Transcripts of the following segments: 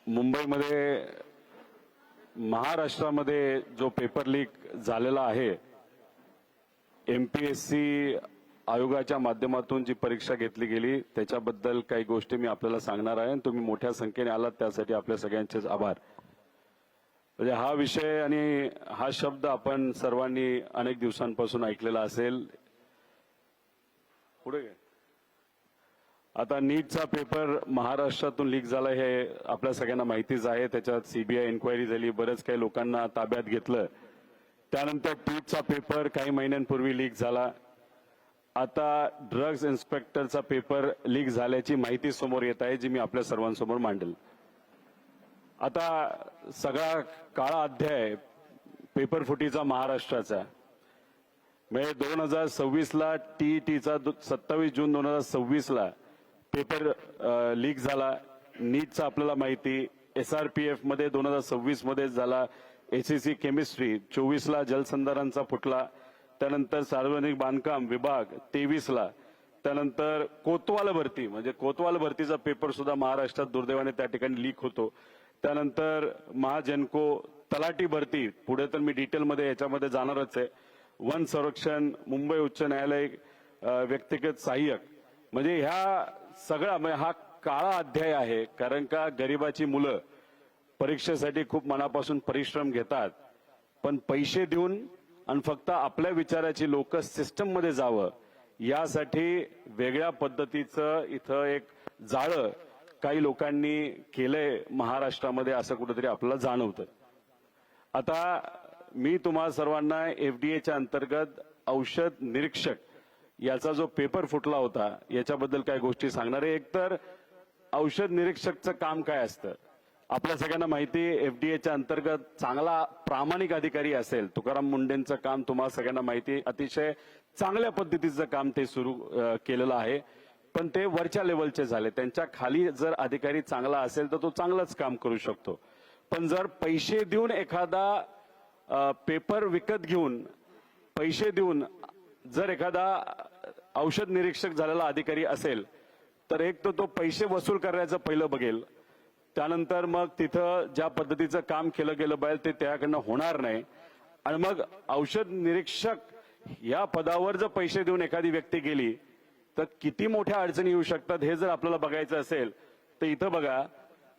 मुंबईमध्ये महाराष्ट्रामध्ये जो पेपर लीक झालेला आहे, एमपीएससी आयोगाच्या माध्यमातून जी परीक्षा घेतली गेली त्याच्याबद्दल काही गोष्टी मी आपल्याला सांगणार आहे. तुम्ही मोठ्या संख्येने आलात त्यासाठी आपल्या सगळ्यांचेच आभार. म्हणजे हा विषय आणि हा शब्द आपण सर्वांनी अनेक दिवसांपासून ऐकलेला असेल. पुढे आता नीटचा पेपर महाराष्ट्रातून लीक झाला हे आपल्या सगळ्यांना माहितीच आहे. त्याच्यात सीबीआय इन्क्वायरी झाली, बरेच काही लोकांना ताब्यात घेतलं. त्यानंतर टीटचा पेपर काही महिन्यांपूर्वी लीक झाला. आता ड्रग्ज इन्स्पेक्टरचा पेपर लीक झाल्याची माहिती समोर येत आहे, जी मी आपल्या सर्वांसमोर मांडेल. आता सगळा काळा अध्याय पेपर फुटीचा महाराष्ट्राचा म्हणजे 2026ला टीईटीचा 27 जून 2026ला पेपर लीक झाला. नीटचा आपल्याला माहिती, एसआरपीएफ मध्ये 2026 मध्ये झाला. एसईसी केमिस्ट्री 24ला जलसंधारणचा फुटला. त्यानंतर सार्वजनिक बांधकाम विभाग 23ला. त्यानंतर कोतवाल भरती म्हणजे कोतवाल भरतीचा पेपर सुद्धा महाराष्ट्रात दुर्दैवाने त्या ठिकाणी लीक होतो. त्यानंतर महाजनको तलाठी भरती, पुढे तर मी डिटेलमध्ये याच्यामध्ये जाणारच आहे. वन संरक्षण, मुंबई उच्च न्यायालय व्यक्तिगत सहाय्यक, म्हणजे ह्या सगळा म्हणजे हा काळा अध्याय आहे. कारण का गरिबाची मुलं परीक्षेसाठी खूप मनापासून परिश्रम घेतात, पण पैसे देऊन आणि फक्त आपल्या विचाराची लोक सिस्टम मध्ये जावं यासाठी वेगळ्या पद्धतीचं इथं एक जाळं काही लोकांनी केलंय महाराष्ट्रामध्ये, असं कुठेतरी आपल्याला जाणवतं. आता मी तुम्हा सर्वांना एफडीएच्या अंतर्गत औषध निरीक्षक याचा जो पेपर फुटला होता याच्याबद्दल काही गोष्टी सांगणार आहे. एकतर औषध निरीक्षकचं काम काय असतं आपल्या सगळ्यांना माहिती. एफडीएच्या अंतर्गत चांगला प्रामाणिक अधिकारी असेल, तुकाराम मुंडेंचं काम तुम्हाला सगळ्यांना माहिती, अतिशय चांगल्या पद्धतीचं काम ते सुरू केलेलं आहे. पण ते वरच्या लेवलचे झाले. त्यांच्या खाली जर अधिकारी चांगला असेल तर तो चांगलंच काम करू शकतो. पण जर पैसे देऊन एखादा पेपर विकत घेऊन पैसे देऊन जर एखादा औषध निरीक्षक झालेला अधिकारी असेल तर एक तर तो पैसे वसूल करायचं पहिलं बघेल. त्यानंतर मग तिथं ज्या पद्धतीचं काम केलं गेलं पाहिजे ते त्याकडनं होणार नाही. आणि मग औषध निरीक्षक या पदावर जर पैसे देऊन एखादी व्यक्ती गेली तर किती मोठ्या अडचणी येऊ शकतात हे जर आपल्याला बघायचं असेल तर इथं बघा,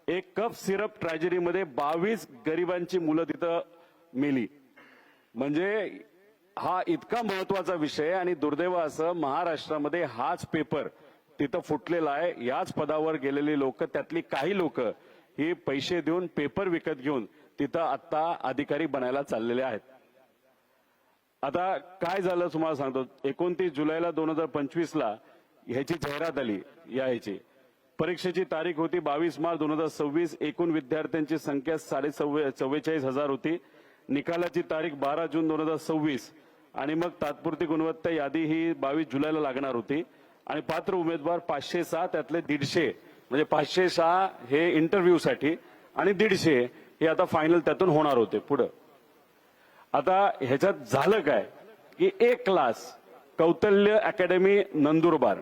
एक कप सिरप ट्रॅजेडीमध्ये 22 गरिबांची मुलं तिथं मेली. म्हणजे हा इतका महत्वाचा विषय आणि दुर्दैव असं महाराष्ट्रामध्ये हाच पेपर तिथं फुटलेला आहे. याच पदावर गेलेली लोक, त्यातली काही लोक ही पैसे देऊन पेपर विकत घेऊन तिथं आता अधिकारी बनायला चाललेले आहेत. आता काय झालं तुम्हाला सांगतो. 29 जुलैला 2025ला ह्याची जाहिरात आली. ह्याची परीक्षेची तारीख होती 22 मार्च 2026. एकूण विद्यार्थ्यांची संख्या 44,000 होती. निकालाची तारीख 12 जून 2026 आणि मग तात्पुरती गुणवत्ता यादी ही 22 जुलैला लागणार होती. आणि पात्र उमेदवार 506, त्यातले 150 म्हणजे 506 हे इंटरव्ह्यूसाठी आणि 150 हे आता फायनल त्यातून होणार होते. पुढं आता ह्याच्यात झालं काय की एक क्लास कौतल्य अकॅडमी नंदुरबार,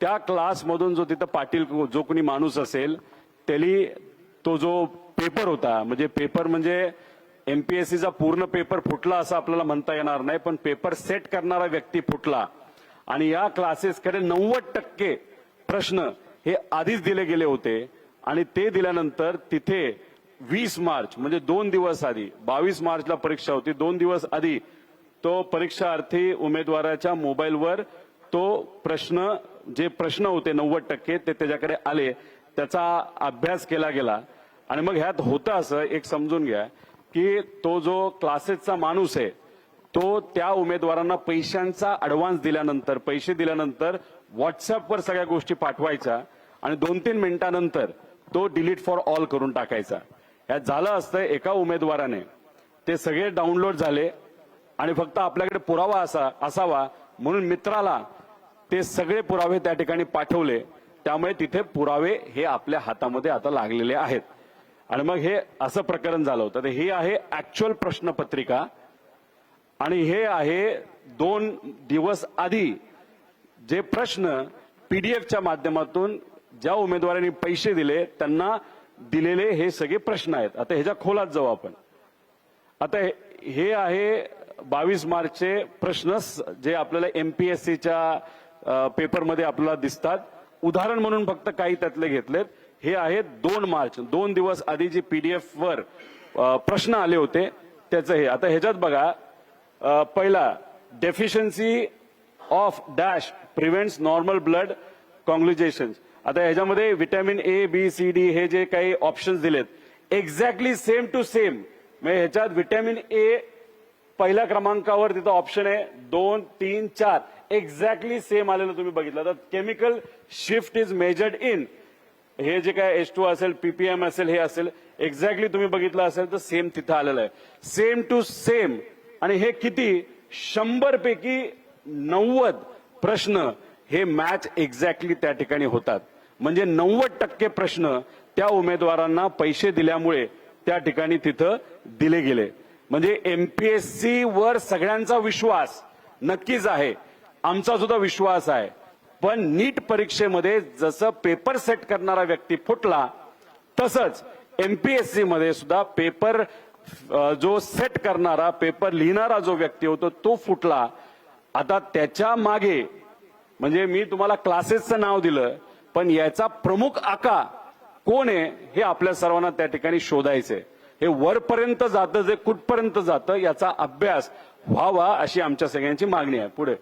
त्या क्लासमधून जो तिथं पाटील जो कोणी माणूस असेल त्याली तो जो पेपर होता, म्हणजे पेपर म्हणजे एमपीएससीचा पूर्ण पेपर फुटला असं आपल्याला म्हणता येणार नाही, पण पेपर सेट करणारा व्यक्ती फुटला. आणि या क्लासेसकडे 90% प्रश्न हे आधीच दिले गेले होते. आणि ते दिल्यानंतर तिथे 20 मार्च म्हणजे 2 दिवस आधी, 22 मार्चला परीक्षा होती, 2 दिवस आधी तो परीक्षार्थी उमेदवाराच्या मोबाईलवर तो प्रश्न, जे प्रश्न होते 90% ते त्याच्याकडे आले, त्याचा अभ्यास केला गेला. आणि मग ह्यात होतं असं एक समजून घ्या की तो जो क्लासेसचा माणूस आहे तो त्या उमेदवारांना पैशांचा ऍडव्हान्स दिल्यानंतर, पैसे दिल्यानंतर व्हॉट्सअपवर सगळ्या गोष्टी पाठवायच्या आणि 2-3 मिनिटांनंतर तो डिलीट फॉर ऑल करून टाकायचा. यात झालं असतं एका उमेदवाराने ते सगळे डाउनलोड झाले आणि फक्त आपल्याकडे पुरावा असावा म्हणून मित्राला ते सगळे पुरावे त्या ठिकाणी पाठवले. त्यामुळे तिथे पुरावे हे आपल्या हातामध्ये आता लागलेले आहेत. आणि मग हे असं प्रकरण झालं होतं. हे आहे ऍक्च्युअल प्रश्नपत्रिका आणि हे आहे 2 दिवस आधी जे प्रश्न पीडीएफच्या माध्यमातून ज्या उमेदवारांनी पैसे दिले त्यांना दिलेले हे सगळे प्रश्न आहेत. आता ह्याच्या खोलात जाऊ आपण. आता हे आहे 22 मार्चचे प्रश्न जे आपल्याला एमपीएससीच्या पेपरमध्ये आपल्याला दिसतात. उदाहरण म्हणून फक्त काही त्यातले घेतलेत. हे आहेत 2 मार्च, 2 दिवस आधी जी पीडीएफ वर प्रश्न आले होते त्याचं हे. आता ह्याच्यात बघा, पहिला, deficiency of dash prevents normal blood coagulation. आता ह्याच्यामध्ये vitamin A, B, C, D हे जे काही ऑप्शन्स दिलेत एक्झॅक्टली सेम टू सेम. म्हणजे ह्याच्यात व्हिटॅमिन ए पहिल्या क्रमांकावर तिथं ऑप्शन आहे 2, 3, 4 एक्झॅक्टली सेम आलेलं तुम्ही बघितलं. तर chemical shift is measured in, हे जे काय H2 असेल, पीपीएम असेल, हे असेल, एक्झॅक्टली तुम्ही बघितलं असेल तर सेम तिथं आलेलं आहे, सेम टू सेम. आणि हे किती, 100 पैकी 90 प्रश्न हे मॅच एक्झॅक्टली त्या ठिकाणी होतात. म्हणजे 90% प्रश्न त्या उमेदवारांना पैसे दिल्यामुळे त्या ठिकाणी तिथं दिले गेले. म्हणजे एमपीएससी वर सगळ्यांचा विश्वास नक्कीच आहे, आमचा सुद्धा विश्वास आहे. पण नीट परीक्षेमध्ये जसं पेपर सेट करणारा व्यक्ती फुटला तसंच एमपीएससी मध्ये सुद्धा पेपर जो सेट करणारा, पेपर लिहिणारा जो व्यक्ती होतो तो फुटला. आता त्याच्या मागे, म्हणजे मी तुम्हाला क्लासेसचं नाव दिलं, पण याचा प्रमुख आका कोण आहे हे आपल्या सर्वांना त्या ठिकाणी शोधायचंय. हे वरपर्यंत जातं, जे कुठपर्यंत जातं याचा अभ्यास व्हावा अशी आमच्या सगळ्यांची मागणी आहे. पुढे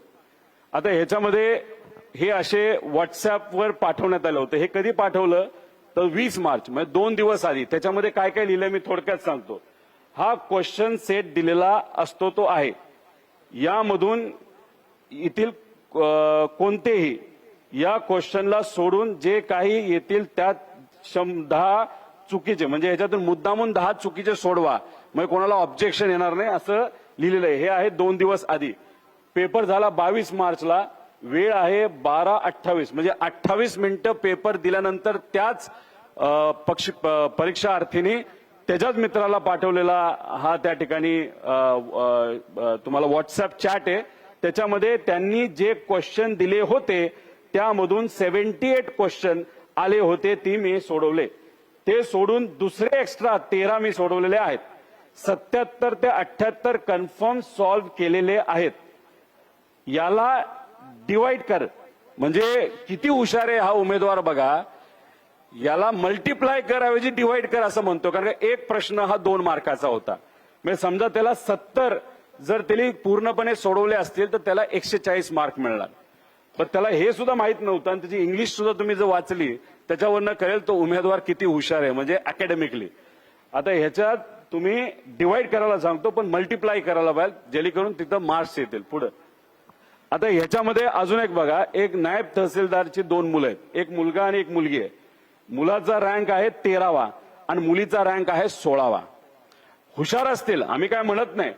आता ह्याच्यामध्ये हे असे व्हॉट्सअपवर पाठवण्यात आलं होतं. हे कधी पाठवलं तर 20 मार्च, म्हणजे 2 दिवस आधी. त्याच्यामध्ये काय काय लिहिलंय मी थोडक्यात सांगतो. हा क्वेश्चन सेट दिलेला असतो तो आहे. यामधून येथील कोणतेही या क्वेश्चनला सोडून जे काही येतील त्यात 10 चुकीचे, म्हणजे ह्याच्यातून मुद्दामून 10 चुकीचे सोडवा, म्हणजे कोणाला ऑब्जेक्शन येणार नाही असं लिहिलेलं आहे. हे आहे 2 दिवस आधी. पेपर झाला 22 मार्चला, वेळ आहे 12:28, म्हणजे 28 मिनिटं पेपर दिल्यानंतर त्याच परीक्षार्थींनी त्याच्याच मित्राला पाठवलेला हा त्या ठिकाणी तुम्हाला व्हॉट्सअप चॅट आहे. त्याच्यामध्ये त्यांनी जे क्वेश्चन दिले होते त्यामधून 78 क्वेश्चन आले होते, ती मी सोडवले. ते सोडून दुसरे एक्स्ट्रा 13 मी सोडवलेले आहेत. 77 ते 78 कन्फर्म सॉल्व्ह केलेले आहेत. याला डिवाइड कर, म्हणजे किती हुशार आहे हा उमेदवार बघा. याला मल्टिप्लाय कर ऐवजी डिवाइड कर असं म्हणतो, कारण एक प्रश्न हा 2 मार्काचा होता. म्हणजे समजा त्याला 70 जर त्याने पूर्णपणे सोडवले असतील तर त्याला 140 मार्क मिळणार. पण त्याला हे सुद्धा माहित नव्हतं आणि त्याची इंग्लिश सुद्धा तुम्ही जर वाचली त्याच्यावरनं कळेल तो उमेदवार किती हुशार आहे, म्हणजे अकॅडमिकली. आता ह्याच्यात तुम्ही डिवाइड करायला सांगतो पण मल्टिप्लाय करायला पाहिजे, जेणेकरून तिथं मार्क्स येतील. पुढे आता ह्याच्यामध्ये अजून एक बघा, एक नायब तहसीलदारची 2 मुलं आहेत, एक मुलगा आणि एक मुलगी आहे. मुलाचा रँक आहे 13वा आणि मुलीचा रँक आहे 16वा. हुशार असतील, आम्ही काय म्हणत नाही,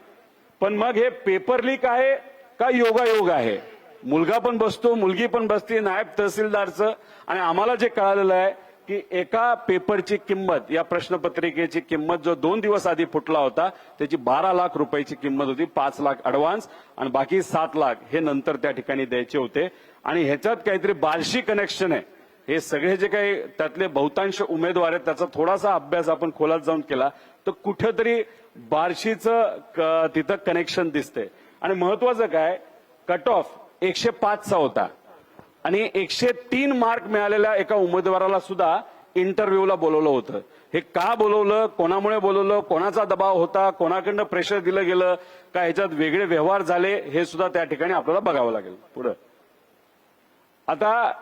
पण मग हे पेपर लीक आहे का योगायोग आहे? मुलगा पण बसतो, मुलगी पण बसते नायब तहसीलदारचं. आणि आम्हाला जे कळालेलं आहे की एका पेपरची किंमत, या प्रश्नपत्रिकेची किंमत जो 2 दिवस आधी फुटला होता त्याची 12 लाख रुपयाची किंमत होती. 5 लाख ऍडव्हान्स आणि बाकी 7 लाख हे नंतर त्या ठिकाणी द्यायचे होते. आणि ह्याच्यात काहीतरी बार्शी कनेक्शन आहे. हे सगळे जे काही त्यातले बहुतांश उमेदवार आहेत त्याचा थोडासा अभ्यास आपण खोलात जाऊन केला तर कुठेतरी बार्शीचं तिथं कनेक्शन दिसतंय. आणि महत्वाचं काय, कट ऑफ 105चा होता आणि 103 मार्क मिळालेल्या एका उमेदवाराला सुद्धा इंटरव्ह्यूला बोलवलं होतं. हे का बोलवलं, कोणामुळे बोलवलं, कोणाचा दबाव होता, कोणाकडनं प्रेशर दिलं गेलं का, ह्याच्यात वेगळे व्यवहार झाले हे सुद्धा त्या ठिकाणी आपल्याला बघावं लागेल. पुढे आता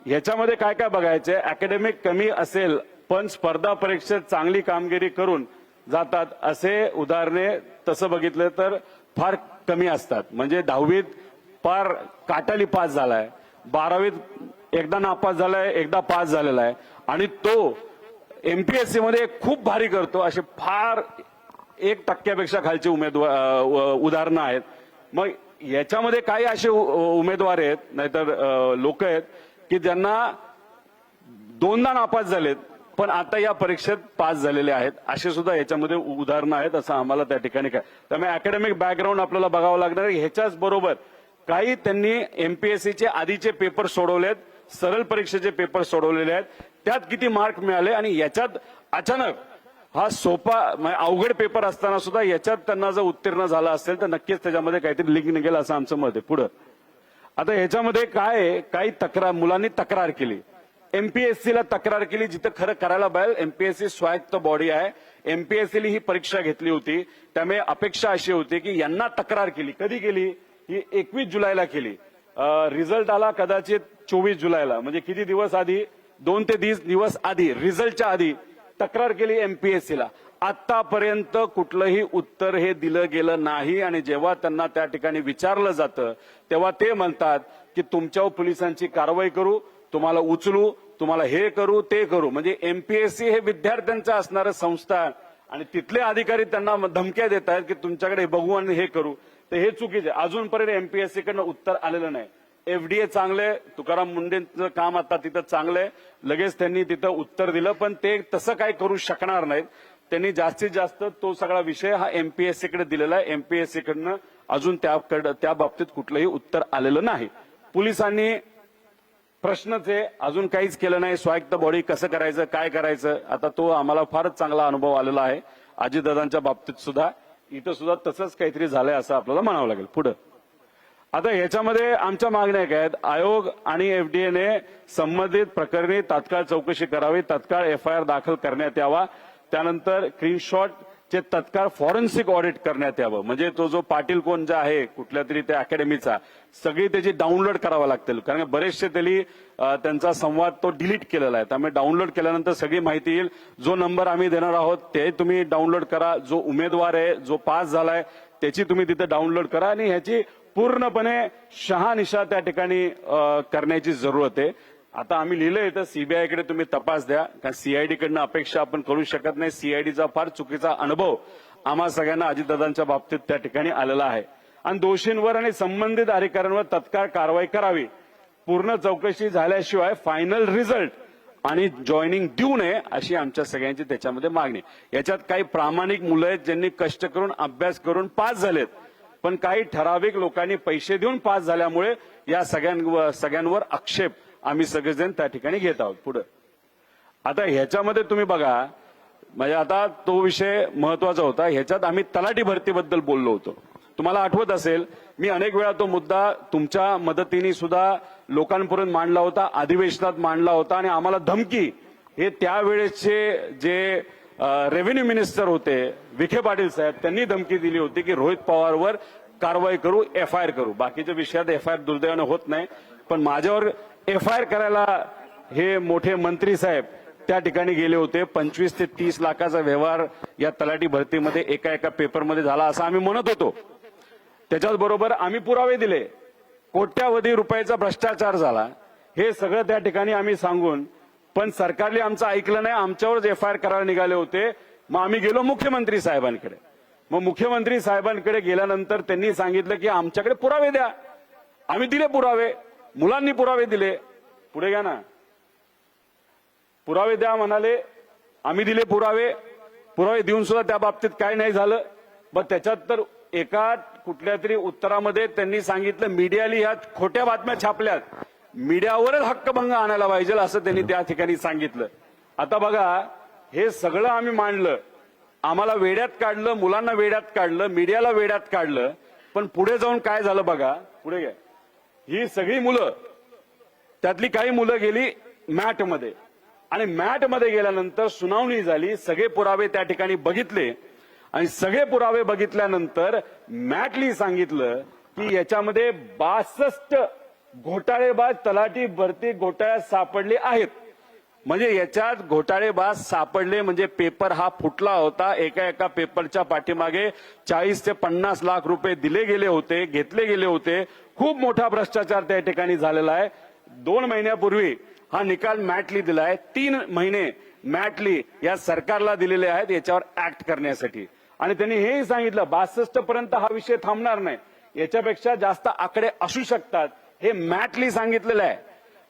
ह्याच्यामध्ये काय काय बघायचंय, अकॅडमिक कमी असेल पण स्पर्धा परीक्षेत चांगली कामगिरी करून जातात असे उदाहरणे तसं बघितलं तर फार कमी असतात. म्हणजे 10वीत फार काटाली पास झालाय, 12वीत एकदा नापास झालाय, एकदा पास झालेला आहे आणि तो एमपीएससी मध्ये खूप भारी करतो, असे फार 1% खालचे उदाहरणं आहेत. मग याच्यामध्ये काही असे उमेदवार आहेत, नाहीतर लोक आहेत की ज्यांना 2दा नापास झालेत पण आता या परीक्षेत पास झालेले आहेत, असे सुद्धा याच्यामध्ये उदाहरणं आहेत असं आम्हाला त्या ठिकाणी काय. त्यामुळे अकॅडमिक बॅकग्राऊंड आपल्याला बघावं लागणार आहे. ह्याच्याच बरोबर काही त्यांनी एमपीएससीचे आधीचे पेपर सोडवलेत, सरळ परीक्षेचे पेपर सोडवलेले आहेत, त्यात किती मार्क मिळाले आणि याच्यात अचानक हा सोपा अवघड पेपर असताना सुद्धा याच्यात त्यांना जर उत्तीर्ण झाला असेल तर नक्कीच त्याच्यामध्ये काहीतरी लिंक निघेल असं आमचं मत आहे. पुढं आता ह्याच्यामध्ये काय आहे, काही तक्रार मुलांनी तक्रार केली, एमपीएससीला तक्रार केली, जिथं खरं करायला पाहिजे. एमपीएससी स्वायत्त बॉडी आहे, एमपीएससीने ही परीक्षा घेतली होती, त्यामुळे अपेक्षा अशी होती की यांना तक्रार केली. कधी केली? ही 21 जुलैला केली. रिझल्ट आला कदाचित 24 जुलैला, म्हणजे किती दिवस आधी, 2 ते 30 दिवस आधी, रिझल्टच्या आधी तक्रार केली एमपीएससीला. आतापर्यंत कुठलंही उत्तर हे दिलं गेलं नाही आणि जेव्हा त्यांना त्या ठिकाणी विचारलं जातं तेव्हा ते म्हणतात की तुमच्यावर पोलिसांची कारवाई करू, तुम्हाला उचलू, तुम्हाला हे करू ते करू. म्हणजे एमपीएससी हे विद्यार्थ्यांचं असणारं संस्था आणि तिथले अधिकारी त्यांना धमक्या देत आहेत की तुमच्याकडे बघू आणि हे करू. तर हे चुकीचे. अजूनपर्यंत एमपीएससी कडनं उत्तर आलेलं नाही. एफडीए चांगले, तुकाराम मुंडेंचं काम आता तिथं चांगलंय, लगेच त्यांनी तिथं उत्तर दिलं, पण ते तसं काय करू शकणार नाहीत. त्यांनी जास्तीत जास्त तो सगळा विषय हा एमपीएससी कडे दिलेला आहे. एमपीएससी कडनं अजून त्या बाबतीत कुठलंही उत्तर आलेलं नाही. पोलिसांनी प्रश्नच आहे, अजून काहीच केलं नाही. स्वायत्त बॉडी कसं करायचं, काय करायचं, आता तो आम्हाला फारच चांगला अनुभव आलेला आहे. अजितदादांच्या बाबतीत सुद्धा इथं सुद्धा तसंच काहीतरी झालंय असं आपल्याला म्हणावं लागेल. पुढं आता ह्याच्यामध्ये आमच्या मागण्या काय आहेत, आयोग आणि एफडीएने संबंधित प्रकरणी तात्काळ चौकशी करावी, तात्काळ एफआयआर दाखल करण्यात यावा, त्यानंतर स्क्रीनशॉटचे तात्काळ फॉरेन्सिक ऑडिट करण्यात यावं. म्हणजे तो जो पाटील कोण जे आहे कुठल्या तरी त्या अकॅडमीचा, सगळी त्याची डाउनलोड करावं लागतील, कारण बरेचसे त्यांचा संवाद तो डिलीट केलेला आहे. त्यामुळे डाउनलोड केल्यानंतर सगळी माहिती येईल. जो नंबर आम्ही देणार आहोत ते तुम्ही डाउनलोड करा, जो उमेदवार आहे जो पास झालाय त्याची तुम्ही तिथे डाउनलोड करा आणि ह्याची पूर्णपणे शहानिशा त्या ठिकाणी करण्याची जरूरत आहे. आता आम्ही लिहिलंय तर सीबीआयकडे तुम्ही तपास द्या, कारण सीआयडी कडनं अपेक्षा आपण करू शकत नाही. सीआयडीचा फार चुकीचा अनुभव आम्हा सगळ्यांना अजितदादांच्या बाबतीत त्या ठिकाणी आलेला आहे. आणि दोषींवर आणि संबंधित अधिकाऱ्यांवर तत्काळ कारवाई करावी. पूर्ण चौकशी झाल्याशिवाय फायनल रिझल्ट आणि जॉईनिंग देऊ नये अशी आमच्या सगळ्यांची त्याच्यामध्ये मागणी. याच्यात काही प्रामाणिक मुलं आहेत ज्यांनी कष्ट करून अभ्यास करून पास झालेत, पण काही ठराविक लोकांनी पैसे देऊन पास झाल्यामुळे या सगळ्यांवर आक्षेप आम्ही सगळेजण त्या ठिकाणी घेत आहोत. पुढे आता ह्याच्यामध्ये तुम्ही बघा, म्हणजे आता तो विषय महत्वाचा होता. ह्याच्यात आम्ही तलाठी भरतीबद्दल बोललो होतो. तुम्हाला आठवत असेल, मी अनेक वेळा तो मुद्दा तुमच्या मदतीने सुद्धा लोकांपर्यंत मांडला होता, अधिवेशनात मांडला होता आणि आम्हाला धमकी हे त्यावेळेसचे जे रेव्हेन्यू मिनिस्टर होते विखे पाटील साहेब, त्यांनी धमकी दिली होती की रोहित पवारवर कारवाई करू, एफआयआर करू. बाकीच्या विषयात एफआयआर दुर्दैवाने होत नाही, पण माझ्यावर एफआयआर करायला हे मोठे मंत्री साहेब त्या ठिकाणी गेले होते. 25 ते 30 लाखाचा व्यवहार या तलाठी भरतीमध्ये एका पेपरमध्ये झाला असं आम्ही म्हणत होतो. त्याच्याच बरोबर आम्ही पुरावे दिले, कोट्यावधी रुपयाचा भ्रष्टाचार झाला, हे सगळं त्या ठिकाणी आम्ही सांगून, पण सरकारने आमचं ऐकलं नाही, आमच्यावरच एफआयआर करायला निघाले होते. मग आम्ही गेलो मुख्यमंत्री साहेबांकडे. मग मुख्यमंत्री साहेबांकडे गेल्यानंतर त्यांनी सांगितलं की आमच्याकडे पुरावे द्या. आम्ही दिले पुरावे, मुलांनी पुरावे दिले. पुढे घ्या ना, पुरावे द्या म्हणाले, आम्ही दिले पुरावे. पुरावे देऊन सुद्धा त्या बाबतीत काय नाही झालं. मग त्याच्यात तर एका कुठल्या तरी उत्तरामध्ये त्यांनी सांगितलं मीडियाने ह्या खोट्या बातम्या छापल्यात, मीडियावरच हक्कभंग आणायला पाहिजे असं त्यांनी त्या ठिकाणी सांगितलं. आता बघा, हे सगळं आम्ही मांडलं, आम्हाला वेड्यात काढलं, मुलांना वेड्यात काढलं, मीडियाला वेड्यात काढलं, पण पुढे जाऊन काय झालं बघा. पुढे घ्या, ही सगळी मुलं, त्यातली काही मुलं गेली मॅटमध्ये आणि मॅटमध्ये गेल्यानंतर सुनावणी झाली, सगळे पुरावे त्या ठिकाणी बघितले आणि सगळे पुरावे बघितल्यानंतर मॅटली सांगितलं की याच्यामध्ये 62 घोटाळेबाज तलाठी भरती घोटाळ्यात सापडले आहेत. म्हणजे याच्यात घोटाळेबाज सापडले म्हणजे पेपर हा फुटला होता. एका पेपरच्या पाठीमागे 40 ते 50 लाख रुपये दिले गेले होते, घेतले गेले होते. खूप मोठा भ्रष्टाचार त्या ठिकाणी झालेला आहे. 2 महिन्यापूर्वी हा निकाल मॅटली दिलाय. 3 महिने मॅटली या सरकारला दिलेले आहेत याच्यावर ऍक्ट करण्यासाठी. आणि त्यांनी हेही सांगितलं 62 पर्यंत हा विषय थांबणार नाही, याच्यापेक्षा जास्त आकडे असू शकतात, हे मॅटली सांगितलेलं आहे.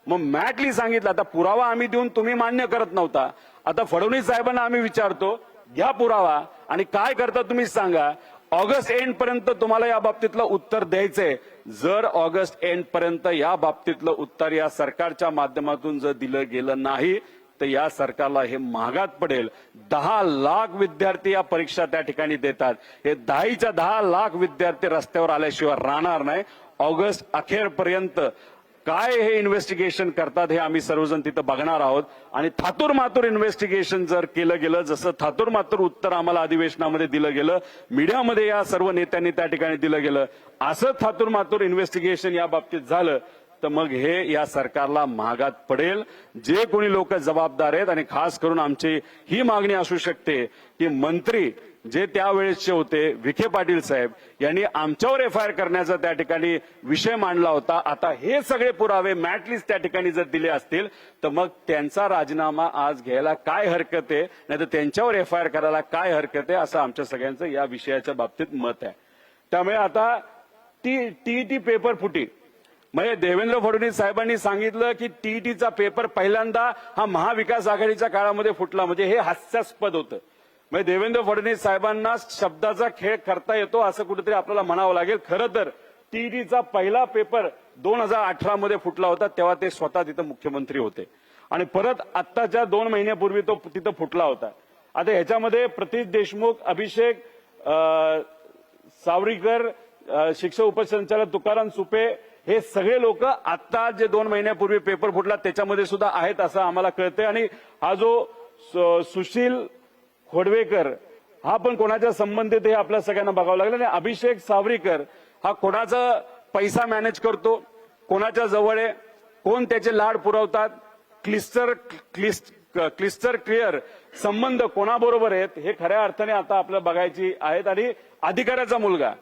मग मॅटली सांगितलं, आता पुरावा आम्ही देऊन तुम्ही मान्य करत नव्हता, आता फडणवीस साहेबांना आम्ही विचारतो, घ्या पुरावा आणि काय करता तुम्ही सांगा. ऑगस्ट एंड पर्यंत तुम्हाला या बाबतीतलं उत्तर द्यायचंय. जर ऑगस्ट एंड पर्यंत या बाबतीतलं उत्तर या सरकारच्या माध्यमातून जर दिलं गेलं नाही तर तर या सरकारला हे महागात पडेल. 10 लाख विद्यार्थी या परीक्षा त्या ठिकाणी देतात. हे 10 लाख विद्यार्थी रस्त्यावर आल्याशिवाय राहणार नाही. ऑगस्ट अखेरपर्यंत काय हे इन्व्हेस्टिगेशन करतात हे आम्ही सर्वजण तिथं बघणार आहोत. आणि थातूर मातूर इन्व्हेस्टिगेशन जर केलं गेलं, जसं थातूर मातूर उत्तर आम्हाला अधिवेशनामध्ये दिलं गेलं, मीडियामध्ये या सर्व नेत्यांनी त्या ठिकाणी दिलं गेलं, असं थातूर मातूर इन्व्हेस्टिगेशन या बाबतीत झालं तर मग हे या सरकारला महागात पडेल. जे कोणी लोक जबाबदार आहेत, आणि खास करून आमची ही मागणी असू शकते की मंत्री जे त्यावेळेसचे होते विखे पाटील साहेब यांनी आमच्यावर एफआयआर करण्याचा त्या ठिकाणी विषय मांडला होता. आता हे सगळे पुरावे मॅटलिस्ट त्या ठिकाणी जर दिले असतील तर मग त्यांचा राजीनामा आज घ्यायला काय हरकत आहे, नाही तर त्यांच्यावर एफआयआर करायला काय हरकत आहे, असं आमच्या सगळ्यांचं या विषयाच्या बाबतीत मत आहे. त्यामुळे आता टीईटी पेपर फुटी, म्हणजे देवेंद्र फडणवीस साहेबांनी सांगितलं की टीईटीचा पेपर पहिल्यांदा हा महाविकास आघाडीच्या काळामध्ये फुटला, म्हणजे हे हास्यास्पद होतं. म्हणजे देवेंद्र फडणवीस साहेबांना शब्दाचा खेळ करता येतो असं कुठेतरी आपल्याला म्हणावं लागेल. खरं तर टीईटीचा पहिला पेपर 2018 मध्ये फुटला होता, तेव्हा ते स्वतः तिथं मुख्यमंत्री होते, आणि परत आत्ताच्या 2 महिन्यापूर्वी तो तिथं फुटला होता. आता ह्याच्यामध्ये प्रतीश देशमुख, अभिषेक सावरीकर, शिक्षक उपसंचालक तुकाराम सुपे हे सगळे लोक आता जे 2 महिन्यापूर्वी पेपर फुटला त्याच्यामध्ये सुद्धा आहेत असं आम्हाला कळतंय. आणि हा जो सुशील खोडवेकर हा पण कोणाच्या संबंधित हे आपल्या सगळ्यांना बघावं लागलं. आणि अभिषेक सावरीकर हा कोणाचा पैसा मॅनेज करतो, कोणाच्या जवळ आहे, कोण त्याचे लाड पुरवतात, क्लिस्टर क्लिअर संबंध कोणाबरोबर आहेत हे खऱ्या अर्थाने आता आपल्याला बघायची आहेत. आणि अधिकाऱ्याचा मुलगा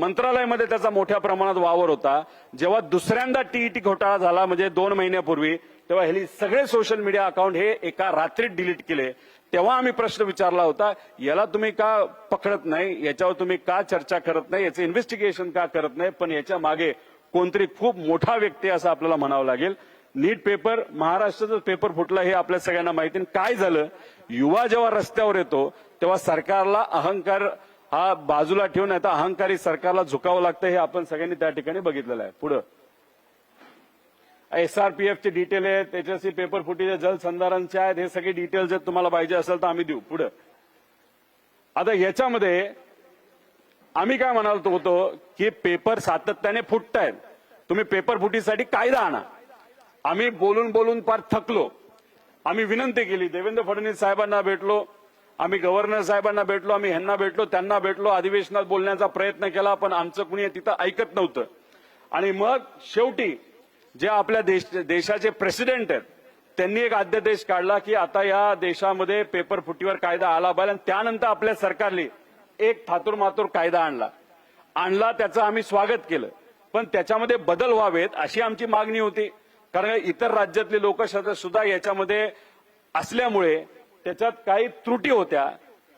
मंत्रालयामध्ये त्याचा मोठ्या प्रमाणात वावर होता. जेव्हा दुसऱ्यांदा टीईटी घोटाळा झाला म्हणजे 2 महिन्यापूर्वी, तेव्हा हे सगळे सोशल मीडिया अकाउंट हे एका रात्रीत डिलीट केले. तेव्हा आम्ही प्रश्न विचारला होता, याला तुम्ही का पकडत नाही, याच्यावर तुम्ही का चर्चा करत नाही, याचं इन्व्हेस्टिगेशन का करत नाही. पण याच्या मागे कोणतरी खूप मोठा व्यक्ती असं आपल्याला म्हणावं लागेल. नीट पेपर, महाराष्ट्राचा पेपर फुटला हे आपल्या सगळ्यांना माहिती. काय झालं, युवा जेव्हा रस्त्यावर येतो तेव्हा सरकारला अहंकार हा बाजूला ठेवून आता अहंकारी सरकारला झुकावं लागतं, हे आपण सगळ्यांनी त्या ठिकाणी बघितलेलं आहे. पुढं एसआरपीएफचे डिटेल आहेत, त्याच्याशी पेपर फुटीचे जलसंधारणचे आहेत, हे सगळे डिटेल्स जर तुम्हाला पाहिजे असेल तर आम्ही देऊ. पुढं आता याच्यामध्ये आम्ही काय म्हणालो होतो की पेपर सातत्याने फुटतायत, तुम्ही पेपर फुटीसाठी कायदा आणा. आम्ही बोलून बोलून फार थकलो. आम्ही विनंती केली, देवेंद्र फडणवीस साहेबांना भेटलो, आम्ही गव्हर्नर साहेबांना भेटलो, आम्ही ह्यांना भेटलो, त्यांना भेटलो, अधिवेशनात बोलण्याचा प्रयत्न केला, पण आमचं कुणी तिथं ऐकत नव्हतं. आणि मग शेवटी जे आपल्या देशाचे प्रेसिडेंट आहेत त्यांनी एक अध्यादेश काढला की आता या देशामध्ये पेपर फुटीवर कायदा आला पाहिजे. आणि त्यानंतर आपल्या सरकारने एक थातूर मातूर कायदा आणला, त्याचं आम्ही स्वागत केलं. पण त्याच्यामध्ये बदल व्हावेत अशी आमची मागणी होती, कारण इतर राज्यातले लोक सुद्धा याच्यामध्ये असल्यामुळे त्याच्यात काही त्रुटी होत्या,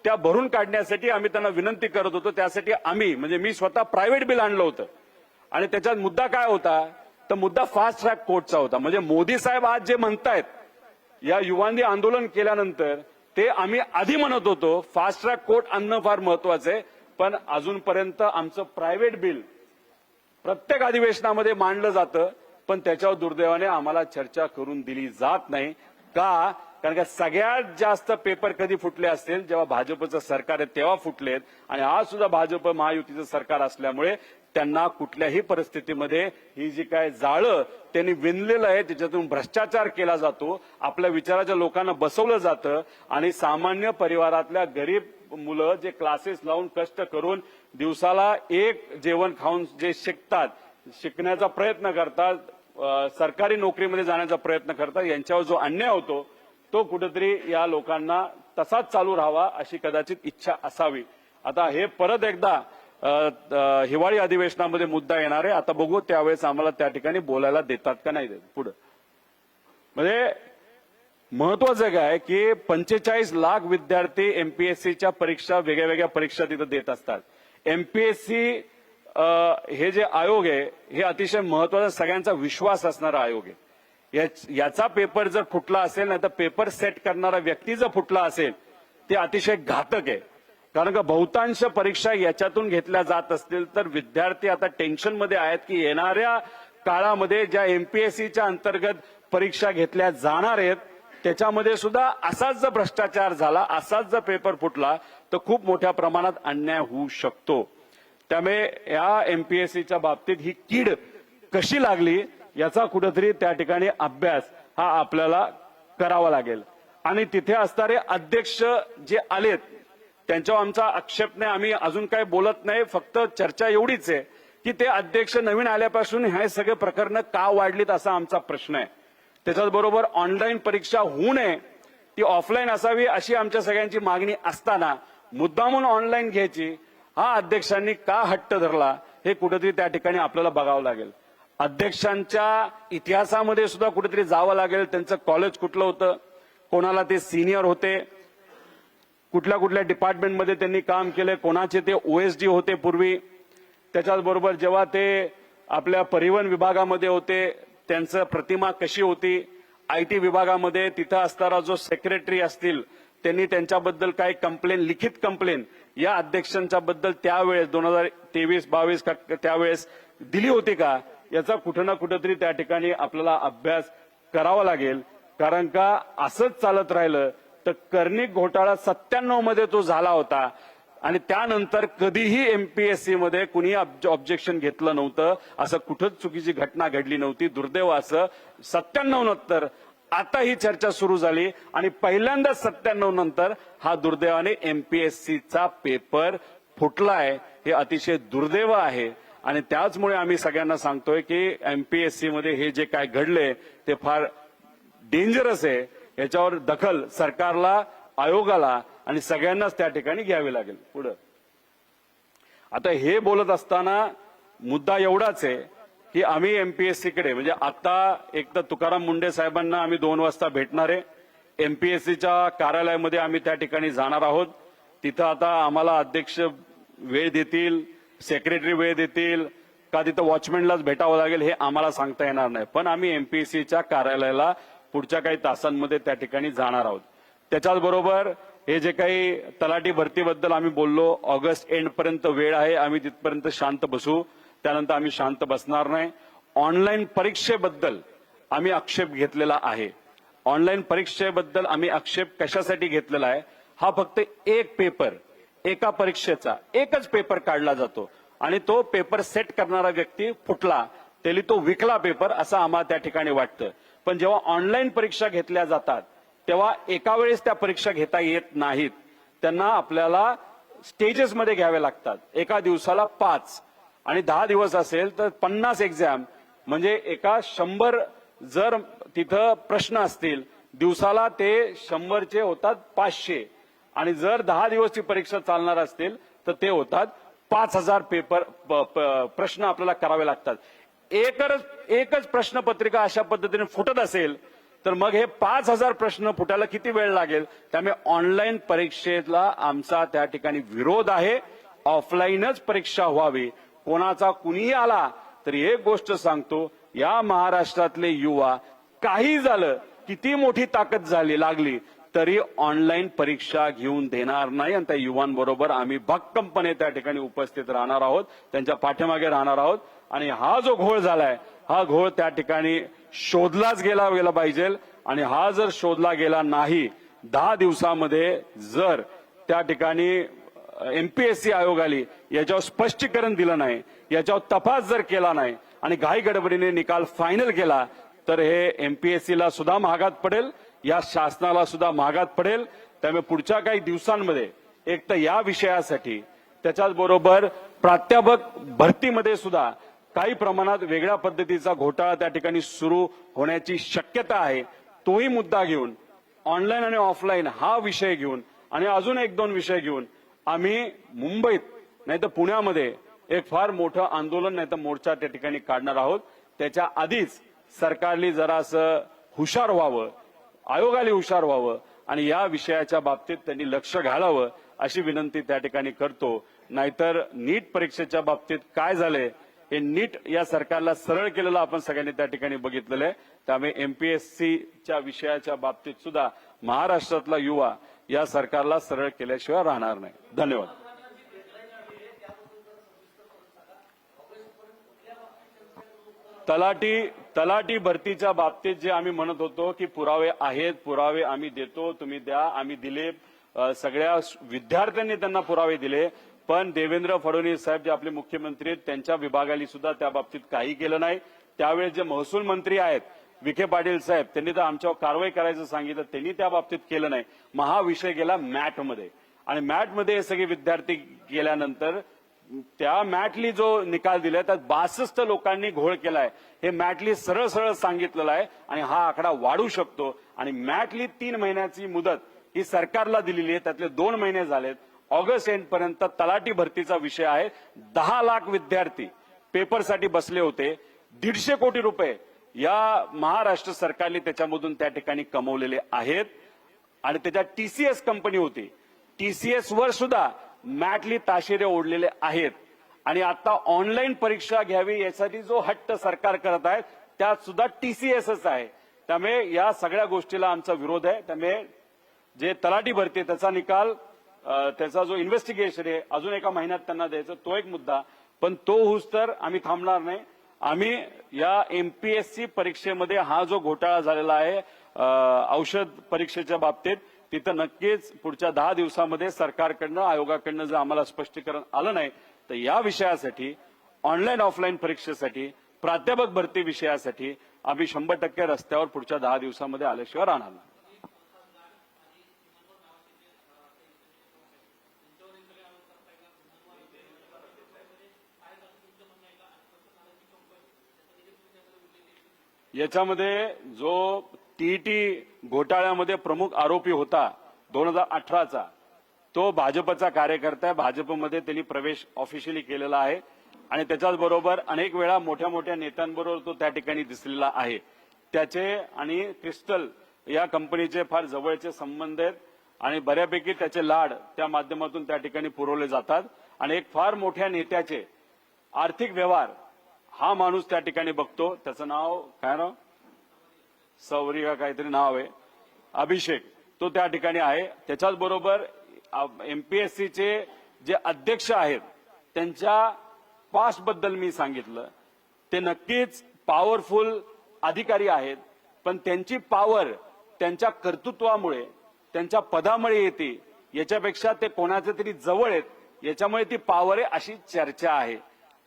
त्या भरून काढण्यासाठी आम्ही त्यांना विनंती करत होतो. त्यासाठी आम्ही म्हणजे मी स्वतः प्रायव्हेट बिल आणलं होतं. आणि त्याच्यात मुद्दा काय होता, तर मुद्दा फास्ट ट्रॅक कोर्टचा होता. म्हणजे मोदी साहेब आज जे म्हणतायत या युवांनी आंदोलन केल्यानंतर, ते आम्ही आधी म्हणत होतो फास्ट ट्रॅक कोर्ट आणणं फार महत्वाचं आहे. पण अजूनपर्यंत आमचं प्रायव्हेट बिल प्रत्येक अधिवेशनामध्ये मांडलं जातं, पण त्याच्यावर दुर्दैवाने आम्हाला चर्चा करून दिली जात नाही. का? कारण का सगळ्यात जास्त पेपर कधी फुटले असतील जेव्हा भाजपचं सरकार आहे तेव्हा फुटलेत. आणि आज सुद्धा भाजप महायुतीचं सरकार असल्यामुळे त्यांना कुठल्याही परिस्थितीमध्ये ही जी काय जाळं त्यांनी विणलेलं आहे त्याच्यातून भ्रष्टाचार केला जातो, आपल्या विचाराच्या लोकांना बसवलं जातं, आणि सामान्य परिवारातल्या गरीब मुलं जे क्लासेस लावून कष्ट करून दिवसाला एक जेवण खाऊन जे शिकण्याचा प्रयत्न करतात, सरकारी नोकरीमध्ये जाण्याचा प्रयत्न करतात, यांच्यावर जो अन्याय होतो तो कुठेतरी या लोकांना तसाच चालू राहावा अशी कदाचित इच्छा असावी. आता हे परत एकदा हिवाळी अधिवेशनामध्ये मुद्दा येणार आहे. आता बघू त्यावेळेस आम्हाला त्या ठिकाणी बोलायला देतात का नाही देत. पुढे म्हणजे महत्वाचं काय की 45 लाख विद्यार्थी एमपीएससीच्या परीक्षा, वेगळ्या वेगळ्या परीक्षा तिथं देत असतात. एमपीएससी हे जे आयोग आहे हे अतिशय महत्वाचा, सगळ्यांचा विश्वास असणारा आयोग आहे. याचा पेपर जर फुटला असेल, नाही तर पेपर सेट करणारा व्यक्ती जर फुटला असेल, ते अतिशय घातक आहे. कारण का बहुतांश परीक्षा याच्यातून घेतल्या जात असतील तर विद्यार्थी आता टेन्शनमध्ये आहेत की येणाऱ्या काळामध्ये ज्या एमपीएससीच्या अंतर्गत परीक्षा घेतल्या जाणार आहेत त्याच्यामध्ये सुद्धा असाच जर भ्रष्टाचार झाला, असाच जर पेपर फुटला तर खूप मोठ्या प्रमाणात अन्याय होऊ शकतो. त्यामुळे या एमपीएससीच्या बाबतीत ही कीड कशी लागली याचा कुठेतरी त्या ठिकाणी अभ्यास हा आपल्याला करावा लागेल. आणि तिथे असणारे अध्यक्ष जे आलेत त्यांच्यावर आमचा आक्षेप नाही, आम्ही अजून काही बोलत नाही, फक्त चर्चा एवढीच आहे की ते अध्यक्ष नवीन आल्यापासून हे सगळे प्रकरण का वाढलीत असा आमचा प्रश्न आहे. त्याच्याच बरोबर ऑनलाईन परीक्षा होऊ नये, ती ऑफलाईन असावी अशी आमच्या सगळ्यांची मागणी असताना मुद्दामून ऑनलाईन घ्यायची हा अध्यक्षांनी का हट्ट धरला हे कुठेतरी त्या ठिकाणी आपल्याला बघावं लागेल. अध्यक्षांच्या इतिहासामध्ये सुद्धा कुठेतरी जावं लागेल. त्यांचं कॉलेज कुठलं होतं, कोणाला ते सिनियर होते, कुठल्या कुठल्या डिपार्टमेंटमध्ये त्यांनी काम केले, कोणाचे ते ओएसडी होते पूर्वी. त्याच्याच बरोबर जेव्हा ते आपल्या परिवहन विभागामध्ये होते त्यांचं प्रतिमा कशी होती, आयटी विभागामध्ये तिथं असणारा जो सेक्रेटरी असतील त्यांनी त्यांच्याबद्दल काही कंप्लेन, लिखित कंप्लेन या अध्यक्षांच्या बद्दल त्यावेळेस 2023-22 त्यावेळेस दिली होती का, याचा कुठं ना कुठेतरी त्या ठिकाणी आपल्याला अभ्यास करावा लागेल. कारण का असंच चालत राहिलं तर कर्णिक घोटाळा 97 मध्ये तो झाला होता आणि त्यानंतर कधीही एमपीएससी मध्ये कुणी ऑब्जेक्शन घेतलं नव्हतं, असं कुठंच चुकीची घटना घडली नव्हती. दुर्दैव असं 97 नंतर आता ही चर्चा सुरू झाली आणि पहिल्यांदा 97 नंतर हा दुर्दैवाने एमपीएससीचा पेपर फुटलाय. हे अतिशय दुर्दैव आहे आणि त्याचमुळे आम्ही सगळ्यांना सांगतोय की एमपीएससी मध्ये हे जे काय घडले ते फार डेंजरस आहे. याच्यावर दखल सरकारला, आयोगाला आणि सगळ्यांनाच त्या ठिकाणी घ्यावी लागेल. पुढे आता हे बोलत असताना मुद्दा एवढाच आहे की आम्ही एमपीएससी कडे म्हणजे आता एक तर तुकाराम मुंडे साहेबांना आम्ही 2 वाजता भेटणार आहे. एमपीएससीच्या कार्यालयामध्ये आम्ही त्या ठिकाणी जाणार आहोत. तिथं आता आम्हाला अध्यक्ष वेळ देतील, सेक्रेटरी वेळ देतील का तिथं वॉचमॅनलाच भेटावं लागेल हे आम्हाला सांगता येणार नाही. पण आम्ही एमपीएससीच्या कार्यालयाला पुढच्या काही तासांमध्ये त्या ठिकाणी जाणार आहोत. त्याच्याच बरोबर हे जे काही तलाठी भरतीबद्दल आम्ही बोललो, ऑगस्ट एंड पर्यंत वेळ आहे, आम्ही तिथपर्यंत शांत बसू, त्यानंतर आम्ही शांत बसणार नाही. ऑनलाईन परीक्षेबद्दल आम्ही आक्षेप घेतलेला आहे. ऑनलाईन परीक्षेबद्दल आम्ही आक्षेप कशासाठी घेतलेला आहे, हा फक्त एक पेपर, एका परीक्षेचा एकच पेपर काढला जातो आणि तो पेपर सेट करणारा व्यक्ती फुटला, त्याला तो विकला पेपर असं आम्हाला त्या ठिकाणी वाटतं. पण जेव्हा ऑनलाईन परीक्षा घेतल्या जातात तेव्हा एका वेळेस त्या परीक्षा घेता येत नाहीत. त्यांना आपल्याला स्टेजेसमध्ये घ्यावे लागतात. एका दिवसाला 5 आणि 10 दिवस असेल तर 50 एक्झाम, म्हणजे एका 100 जर तिथं प्रश्न असतील दिवसाला ते 100चे होतात 500 आणि जर 10 दिवसची परीक्षा चालणार असतील तर ते होतात 5000 पेपर प्रश्न आपल्याला करावे लागतात. एकच प्रश्नपत्रिका अशा पद्धतीने फुटत असेल तर मग हे 5000 प्रश्न फुटायला किती वेळ लागेल. त्यामुळे ऑनलाईन परीक्षेला आमचा त्या ठिकाणी विरोध आहे. ऑफलाईनच परीक्षा व्हावी. कोणाचा कुणीही आला तरी एक गोष्ट सांगतो, या महाराष्ट्रातले युवा काही झालं, किती मोठी ताकद झाली लागली तरी ऑनलाईन परीक्षा घेऊन देणार नाही आणि त्या युवांबरोबर आम्ही भक्कमपणे त्या ठिकाणी उपस्थित राहणार आहोत, त्यांच्या पाठीमागे राहणार आहोत. आणि हा जो घोळ झालाय हा घोळ त्या ठिकाणी शोधलाच गेला पाहिजे आणि हा जर शोधला गेला नाही, 10 दिवसामध्ये जर त्या ठिकाणी एमपीएससी आयोगाने याच्यावर स्पष्टीकरण दिलं नाही, याच्यावर तपास जर केला नाही आणि घाई गडबडीने निकाल फायनल केला तर हे एमपीएससीला सुद्धा महागात पडेल, या शासनाला सुद्धा महागात पडेल. त्यामुळे पुढच्या काही दिवसांमध्ये एक तर या विषयासाठी, त्याच्याच बरोबर प्राध्यापक भरतीमध्ये सुद्धा काही प्रमाणात वेगळ्या पद्धतीचा घोटाळा त्या ठिकाणी सुरू होण्याची शक्यता आहे. तोही मुद्दा घेऊन, ऑनलाईन आणि ऑफलाईन हा विषय घेऊन आणि अजून 1-2 विषय घेऊन आम्ही मुंबईत नाही तर पुण्यामध्ये एक फार मोठं आंदोलन नाही तर मोर्चा त्या ठिकाणी काढणार आहोत. त्याच्या आधीच सरकारने जरासं हुशार व्हावं, आयोगाला हुशार व्हावं आणि या विषयाच्या बाबतीत त्यांनी लक्ष घालावं अशी विनंती त्या ठिकाणी करतो. नाहीतर नीट परीक्षेच्या बाबतीत काय झालंय हे नीट या सरकारला सरळ केलेलं आपण सगळ्यांनी त्या ठिकाणी बघितलेलं आहे. त्यामुळे एमपीएससीच्या विषयाच्या बाबतीत सुद्धा महाराष्ट्रातला युवा या सरकारला सरळ केल्याशिवाय राहणार नाही. धन्यवाद. तलाठी भरतीच्या बाबतीत जे आम्ही म्हणत होतो की पुरावे आहेत, पुरावे आम्ही देतो, तुम्ही द्या, आम्ही दिले. सगळ्या विद्यार्थ्यांनी त्यांना पुरावे दिले, पण देवेंद्र फडणवीस साहेब जे आपले मुख्यमंत्री आहेत त्यांच्या विभागाने सुद्धा त्या बाबतीत काही केलं नाही. त्यावेळेस जे महसूल मंत्री आहेत विखे पाटील साहेब, त्यांनी तर आमच्यावर कारवाई करायचं सांगितलं, त्यांनी त्या बाबतीत केलं नाही. मग हा विषय गेला मॅटमध्ये, आणि मॅटमध्ये हे सगळे विद्यार्थी गेल्यानंतर त्या मॅटली जो निकाल दिलाय त्यात 62 लोकांनी घोळ केलाय. हे मॅटली सरळ सरळ सांगितलेलं आहे आणि हा आकडा वाढू शकतो. आणि मॅटली 3 महिन्याची मुदत ही सरकारला दिलेली आहे, त्यातले 2 महिने झालेत. ऑगस्ट एंड पर्यंत तलाठी भरतीचा विषय आहे. 10 लाख विद्यार्थी पेपरसाठी बसले होते. 150 कोटी रुपये या महाराष्ट्र सरकारने त्याच्यामधून त्या ठिकाणी कमवलेले आहेत. आणि त्याच्यात टीसीएस कंपनी होती, टीसीएस वर सुद्धा मॅटली ताशेरे ओढलेले आहेत. आणि आता ऑनलाईन परीक्षा घ्यावी यासाठी जो हट्ट सरकार करत आहे त्यात सुद्धा टीसीएसच आहे. त्यामुळे या सगळ्या गोष्टीला आमचा विरोध आहे. त्यामुळे जे तलाठी भरती त्याचा निकाल, त्याचा जो इन्व्हेस्टिगेशन आहे अजून एका महिन्यात त्यांना द्यायचं, तो एक मुद्दा. पण तो होऊस तर आम्ही थांबणार नाही. आम्ही या एमपीएससी परीक्षेमध्ये हा जो घोटाळा झालेला आहे औषध परीक्षेच्या बाबतीत, तिथं नक्कीच पुढच्या 10 दिवसामध्ये सरकारकडनं, आयोगाकडनं जर आम्हाला स्पष्टीकरण आलं नाही तर या विषयासाठी, ऑनलाईन ऑफलाईन परीक्षेसाठी, प्राध्यापक भरती विषयासाठी आम्ही 100% रस्त्यावर पुढच्या 10 दिवसामध्ये आल्याशिवाय राहणार नाही. याच्यामध्ये जो टीईटी घोटाळ्यामध्ये प्रमुख आरोपी होता 2018चा, तो भाजपचा कार्यकर्ता आहे. भाजपमध्ये त्यांनी प्रवेश ऑफिशियली केलेला आहे आणि त्याच्याच बरोबर अनेक वेळा मोठ्या मोठ्या नेत्यांबरोबर तो त्या ठिकाणी दिसलेला आहे. त्याचे आणि क्रिस्टल या कंपनीचे फार जवळचे संबंध आहेत आणि बऱ्यापैकी त्याचे लाड त्या माध्यमातून त्या ठिकाणी पुरवले जातात. आणि एक फार मोठ्या नेत्याचे आर्थिक व्यवहार हा माणूस त्या ठिकाणी बघतो. त्याचं नाव काय, नाव सौरी का काहीतरी नाव आहे, अभिषेक, तो त्या ठिकाणी आहे. त्याच्याच बरोबर एमपीएससीचे जे अध्यक्ष आहेत त्यांच्या पास्ट बद्दल मी सांगितलं. ते नक्कीच पॉवरफुल अधिकारी आहेत, पण त्यांची पॉवर त्यांच्या कर्तृत्वामुळे, त्यांच्या पदामुळे येते, याच्यापेक्षा ते कोणाचे तरी जवळ आहेत याच्यामुळे ती पॉवर आहे अशी चर्चा आहे.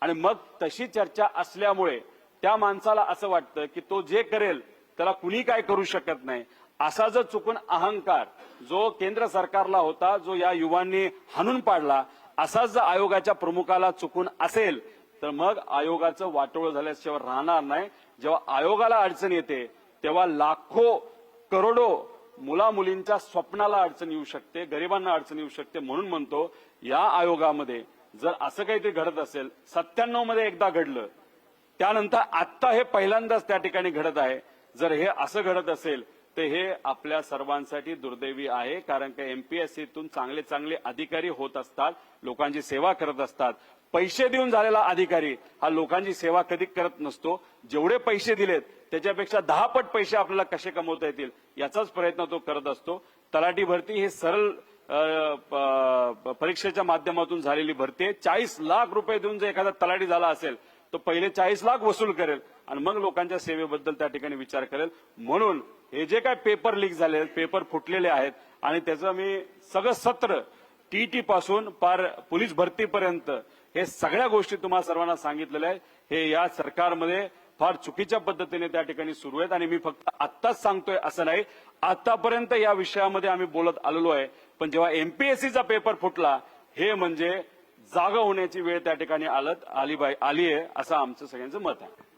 आणि मग तशी चर्चा असल्यामुळे त्या माणसाला असं वाटतं की तो जे करेल त्याला कुणी काय करू शकत नाही. असा जर चुकून अहंकार जो केंद्र सरकारला होता, जो या युवांनी हाणून पाडला, असाच जर आयोगाच्या प्रमुखाला चुकून असेल तर मग आयोगाचं वाटोळं झाल्याशिवाय राहणार नाही. जेव्हा आयोगाला अडचण येते तेव्हा लाखो करोडो मुला मुलींच्या स्वप्नाला अडचण येऊ शकते, गरिबांना अडचण येऊ शकते. म्हणून म्हणतो या आयोगामध्ये जर असं काहीतरी घडत असेल, 97 मध्ये एकदा घडलं, त्यानंतर आत्ता हे पहिल्यांदाच त्या ठिकाणी घडत आहे. जर हे असं घडत असेल तर हे आपल्या सर्वांसाठी दुर्दैवी आहे. कारण का एमपीएससीतून चांगले चांगले अधिकारी होत असतात, लोकांची सेवा करत असतात. पैसे देऊन झालेला अधिकारी हा लोकांची सेवा कधी करत नसतो. जेवढे पैसे दिलेत त्याच्यापेक्षा 10 पट पैसे आपल्याला कसे कमवता येतील याचाच प्रयत्न तो करत असतो. तलाठी भरती हे सरळ परीक्षेच्या माध्यमातून झालेली भरती आहे. 40 लाख रुपये देऊन जर एखादा तलाठी झाला असेल तो पहिले 40 लाख वसूल करेल आणि मग लोकांच्या सेवेबद्दल त्या ठिकाणी विचार करेल. म्हणून हे जे काय पेपर लीक झाले, पेपर फुटलेले आहेत आणि त्याचं मी सगळं सत्र टीटी पासून पार पोलीस भरतीपर्यंत हे सगळ्या गोष्टी तुम्हाला सर्वांना सांगितलेल्या आहेत. हे या सरकारमध्ये फार चुकीच्या पद्धतीने त्या ठिकाणी सुरू आहेत. आणि मी फक्त आत्ताच सांगतोय असं नाही, आतापर्यंत या विषयामध्ये आम्ही बोलत आलेलो आहे. पण जेव्हा एमपीएससीचा पेपर फुटला, हे म्हणजे जागा होण्याची वेळ त्या ठिकाणी आली आहे असं आमचं सगळ्यांचं मत आहे.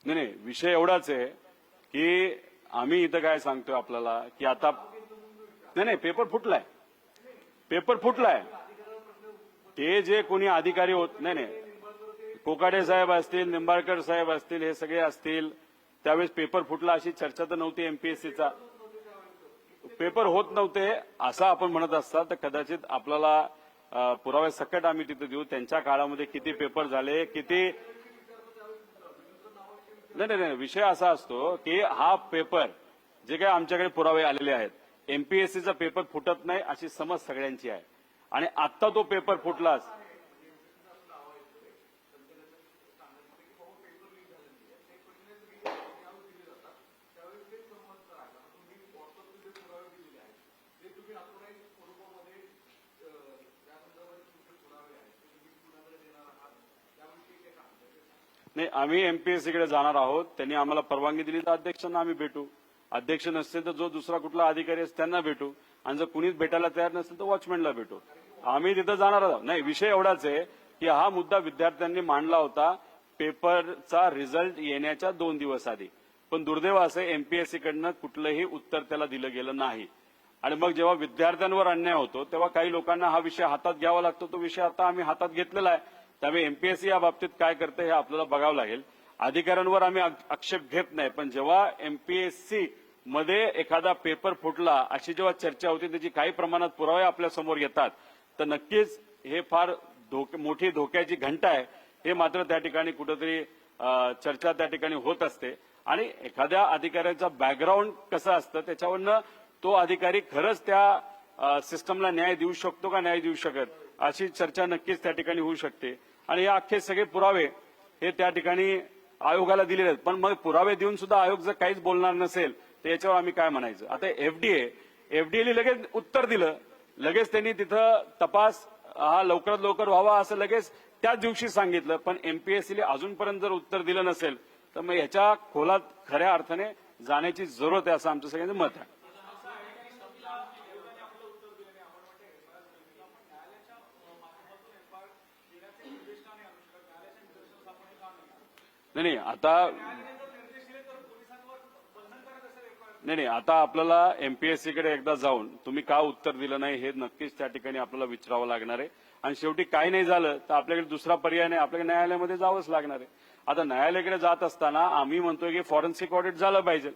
नाही, विषय एवढाच आहे की आम्ही इथं काय सांगतोय आपल्याला की आता नाही, पेपर फुटलाय, पेपर फुटलाय. ते जे कोणी अधिकारी होत नाही, कोकाटे साहेब असतील, निंबाळकर साहेब असतील, हे सगळे असतील, त्यावेळेस पेपर फुटला अशी चर्चा तर नव्हती. एमपीएससीचा पेपर होत नव्हते असं आपण म्हणत असता तर कदाचित आपल्याला पुरावे सकट आम्ही तिथे देऊ. त्यांच्या काळामध्ये किती पेपर झाले, किती नाही, विषय असा असतो की हा पेपर जे काही आमच्याकडे पुरावे आलेले आहेत, एमपीएससीचा पेपर फुटत नाही अशी समज सगळ्यांची आहे. आणि आत्ता तो पेपर फुटलाच. नाही, आम्ही एमपीएससीकडे जाणार आहोत. त्यांनी आम्हाला परवानगी दिली तर अध्यक्षांना आम्ही भेटू. अध्यक्ष नसतील तर जो दुसरा कुठला अधिकारी असतो त्यांना भेटू. आणि जर कुणीच भेटायला तयार नसेल तर वॉचमॅनला भेटू. आम्ही तिथं जाणार आहोत. नाही, विषय एवढाच आहे की हा मुद्दा विद्यार्थ्यांनी मांडला होता पेपरचा रिझल्ट येण्याच्या 2 दिवस आधी. पण दुर्दैव असं एमपीएससीकडनं कुठलंही उत्तर त्याला दिलं गेलं नाही. आणि मग जेव्हा विद्यार्थ्यांवर अन्याय होतो तेव्हा काही लोकांना हा विषय हातात घ्यावा लागतो. तो विषय आता आम्ही हातात घेतलेला आहे. त्यामुळे एमपीएससी या बाबतीत काय करते हे आपल्याला बघावं लागेल. अधिकाऱ्यांवर आम्ही आक्षेप घेत नाही, पण जेव्हा एमपीएससी मध्ये एखादा पेपर फुटला अशी जेव्हा चर्चा होती, त्याची काही प्रमाणात पुरावे आपल्या समोर येतात, तर नक्कीच हे फार मोठी धोक्याची घंटा आहे. हे मात्र त्या ठिकाणी कुठेतरी चर्चा त्या ठिकाणी होत असते. आणि एखाद्या अधिकाऱ्याचा बॅकग्राऊंड कसं असतं त्याच्यावरनं तो अधिकारी खरंच त्या सिस्टमला न्याय देऊ शकतो का नाही देऊ शकत अशी चर्चा नक्कीच त्या ठिकाणी होऊ शकते. आणि हे अख्खे सगळे पुरावे हे त्या ठिकाणी आयोगाला दिलेले आहेत. पण मग पुरावे देऊन सुद्धा आयोग जर काहीच बोलणार नसेल तर याच्यावर आम्ही काय म्हणायचं. आता एफडीएने लगेच उत्तर दिलं. लगेच त्यांनी तिथं तपास हा लवकरात लवकर व्हावा असं लगेच त्याच दिवशी सांगितलं. पण एमपीएससीने अजूनपर्यंत जर उत्तर दिलं नसेल तर मग याच्या खोलात खऱ्या अर्थाने जाण्याची जरूरत आहे असं आमचं सगळ्यांचं मत आहे. नाही, आता आपल्याला एमपीएससीकडे एकदा जाऊन तुम्ही का उत्तर दिलं नाही हे नक्कीच त्या ठिकाणी आपल्याला विचारावं लागणार आहे. आणि शेवटी काही नाही झालं तर आपल्याकडे दुसरा पर्याय नाही, आपल्याला न्यायालयामध्ये जावंच लागणार आहे. आता न्यायालयाकडे जात असताना आम्ही म्हणतोय की फॉरेन्सिक ऑडिट झालं पाहिजे.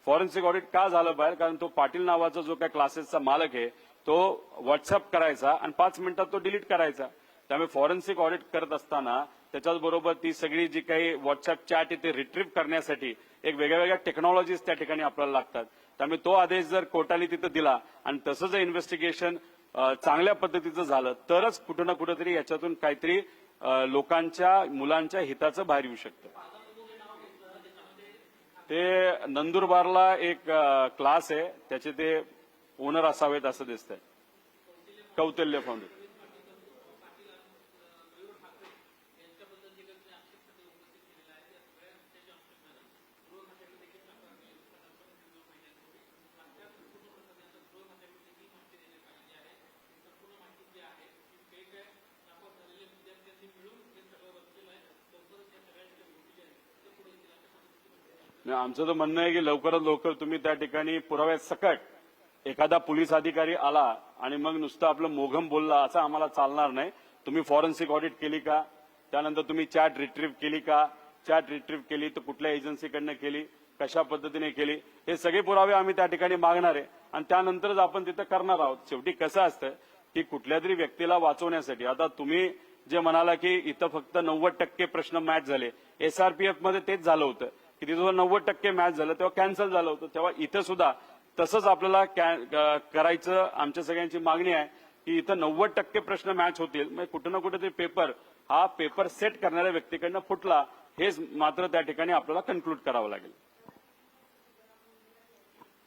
फॉरेन्सिक ऑडिट का झालं पाहिजे, कारण तो पाटील नावाचा जो काही क्लासेसचा मालक आहे तो व्हॉट्सअप करायचा आणि 5 मिनिटात तो डिलीट करायचा. त्यामुळे फॉरेन्सिक ऑडिट करत असताना त्याच्याचबरोबर ती सगळी जी काही व्हॉट्सअप चॅट आहे ते रिट्रीव्ह करण्यासाठी एक वेगळ्या टेक्नॉलॉजीज त्या ठिकाणी आपल्याला लागतात. त्यामुळे तो आदेश जर कोर्टाने तिथं दिला आणि तसं जर इन्व्हेस्टिगेशन चांगल्या पद्धतीचं झालं तरच कुठं ना कुठेतरी याच्यातून काहीतरी लोकांच्या मुलांच्या हिताचं बाहेर येऊ शकतं. ते नंदुरबारला एक क्लास आहे त्याचे ते ओनर असावेत असं दिसतंय. कौतिल्य फाउंडेशन. आमचं तर म्हणणं आहे की लवकरात लवकर तुम्ही त्या ठिकाणी पुराव्यात सकट एखादा पोलीस अधिकारी आला आणि मग नुसतं आपलं मोघम बोलला असं आम्हाला चालणार नाही. तुम्ही फॉरेन्सिक ऑडिट केली का, त्यानंतर तुम्ही चॅट रिट्रीव्ह केली का, चॅट रिट्रीव्ह केली तर कुठल्या एजन्सीकडनं केली, कशा पद्धतीने केली, हे सगळे पुरावे आम्ही त्या ठिकाणी मागणार आहे आणि त्यानंतरच आपण तिथं करणार आहोत. शेवटी कसं असतं की कुठल्या तरी व्यक्तीला वाचवण्यासाठी आता तुम्ही जे म्हणाला की इथं फक्त 90% प्रश्न मॅच झाले, एसआरपीएफ मध्ये तेच झालं होतं की तिथं 90% मॅच झालं तेव्हा कॅन्सल झालं होतं. तेव्हा इथं सुद्धा तसंच आपल्याला करायचं आमच्या सगळ्यांची मागणी आहे की इथं 90% प्रश्न मॅच होतील. म्हणजे कुठं ना कुठेतरी पेपर सेट करणाऱ्या व्यक्तीकडनं फुटला हेच मात्र त्या ठिकाणी आपल्याला कन्क्लूड करावं लागेल.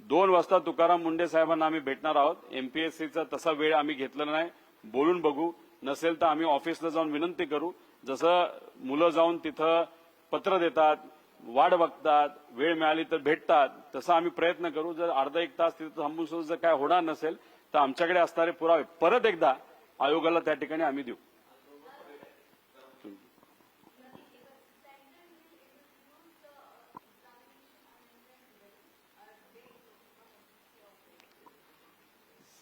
2 वाजता तुकाराम मुंडे साहेबांना आम्ही भेटणार आहोत. एमपीएससीचा तसा वेळ आम्ही घेतलेला नाही, बोलून बघू. नसेल तर आम्ही ऑफिसला जाऊन विनंती करू. जसं मुलं जाऊन तिथं पत्र देतात, वाट बघतात, वेळ मिळाली तर भेटतात, तसं आम्ही प्रयत्न करू. जर अर्धा 1 तास तिथं थांबून सुद्धा जर काय होणार नसेल तर आमच्याकडे असणारे पुरावे परत एकदा आयोगाला त्या ठिकाणी आम्ही देऊ.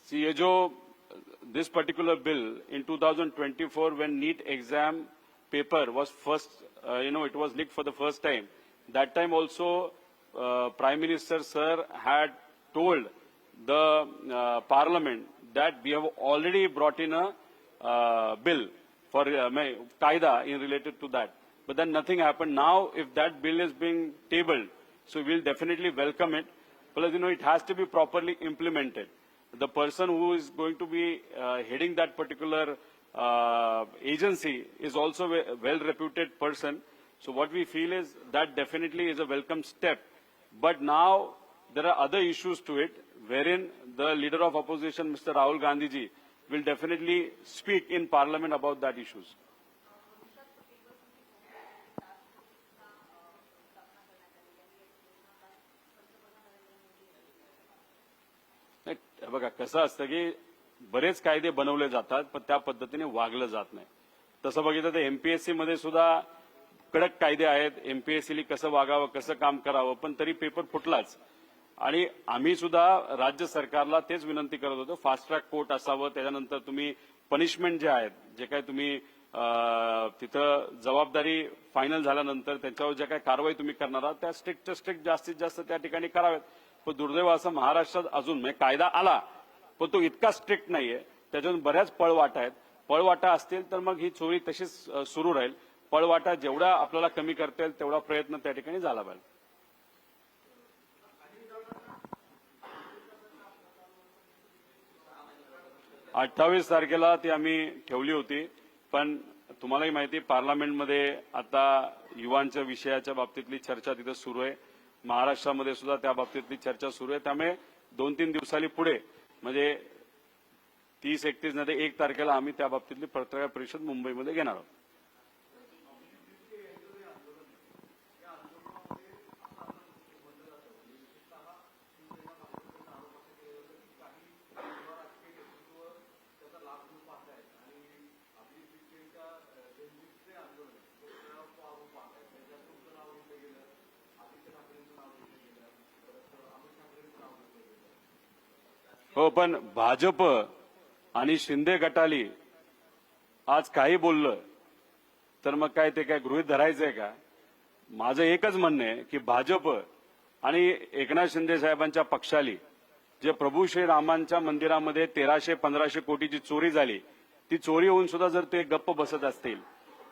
ये जो this particular bill in 2024 when NEET exam paper was first, it was leaked for the first time. That time also Prime Minister sir had told the Parliament that we have already brought in a bill for Qaida in related to that. But then nothing happened. Now, if that bill is being tabled, so we'll definitely welcome it. Because, it has to be properly implemented. The person who is going to be heading that particular agency is also a well-reputed person. So what we feel is that definitely is a welcome step. But now there are other issues to it, wherein the leader of opposition, Mr. Rahul Gandhi ji, will definitely speak in Parliament about that issues. बघा कसं असतं की बरेच कायदे बनवले जातात पण त्या पद्धतीने वागलं जात नाही. तसं बघितलं तर एमपीएससी मध्ये सुद्धा कडक कायदे आहेत. एमपीएससीला कसं वागावं, कसं काम करावं, पण तरी पेपर फुटलाच. आणि आम्ही सुद्धा राज्य सरकारला तेच विनंती करत होतो, फास्ट ट्रॅक कोर्ट असावं. त्याच्यानंतर तुम्ही पनिशमेंट जे आहेत, जे काही तुम्ही तिथं जबाबदारी फायनल झाल्यानंतर त्याच्यावर ज्या काही कारवाई तुम्ही करणार आहात त्या स्ट्रिक्ट जास्तीत जास्त त्या ठिकाणी कराव्यात. पण दुर्दैव असं महाराष्ट्रात अजून कायदा आला पण तो इतका स्ट्रिक्ट नाहीये. त्याच्यातून बऱ्याच पळवाटा आहेत. पळवाटा असतील तर मग ही चोरी तशीच सुरू राहील. पळवाटा जेवढा आपल्याला कमी करता येईल तेवढा प्रयत्न त्या ठिकाणी झाला पाहिजे. 28 तारखेला ती आम्ही ठेवली होती. पण तुम्हालाही माहिती पार्लमेंटमध्ये आता युवांच्या विषयाच्या बाबतीतली चर्चा तिथे सुरू आहे. महाराष्ट्रामध्ये सुद्धा त्या बाबतीतली चर्चा सुरू आहे. त्यामुळे 2-3 दिवसांनी पुढे म्हणजे 30-31 मध्ये 1 तारखेला आम्ही त्या बाबतीतली पत्रकार परिषद मुंबईमध्ये घेणार आहोत. हो, पण भाजप आणि शिंदे गटाली आज काही बोललं तर मग काय ते काय गृहीत धरायचंय का? माझं एकच म्हणणं आहे की भाजप आणि एकनाथ शिंदे साहेबांच्या पक्षाली जे प्रभू श्रीरामांच्या मंदिरामध्ये 1300-1500 कोटीची चोरी झाली, ती चोरी होऊन सुद्धा जर ते गप्प बसत असतील,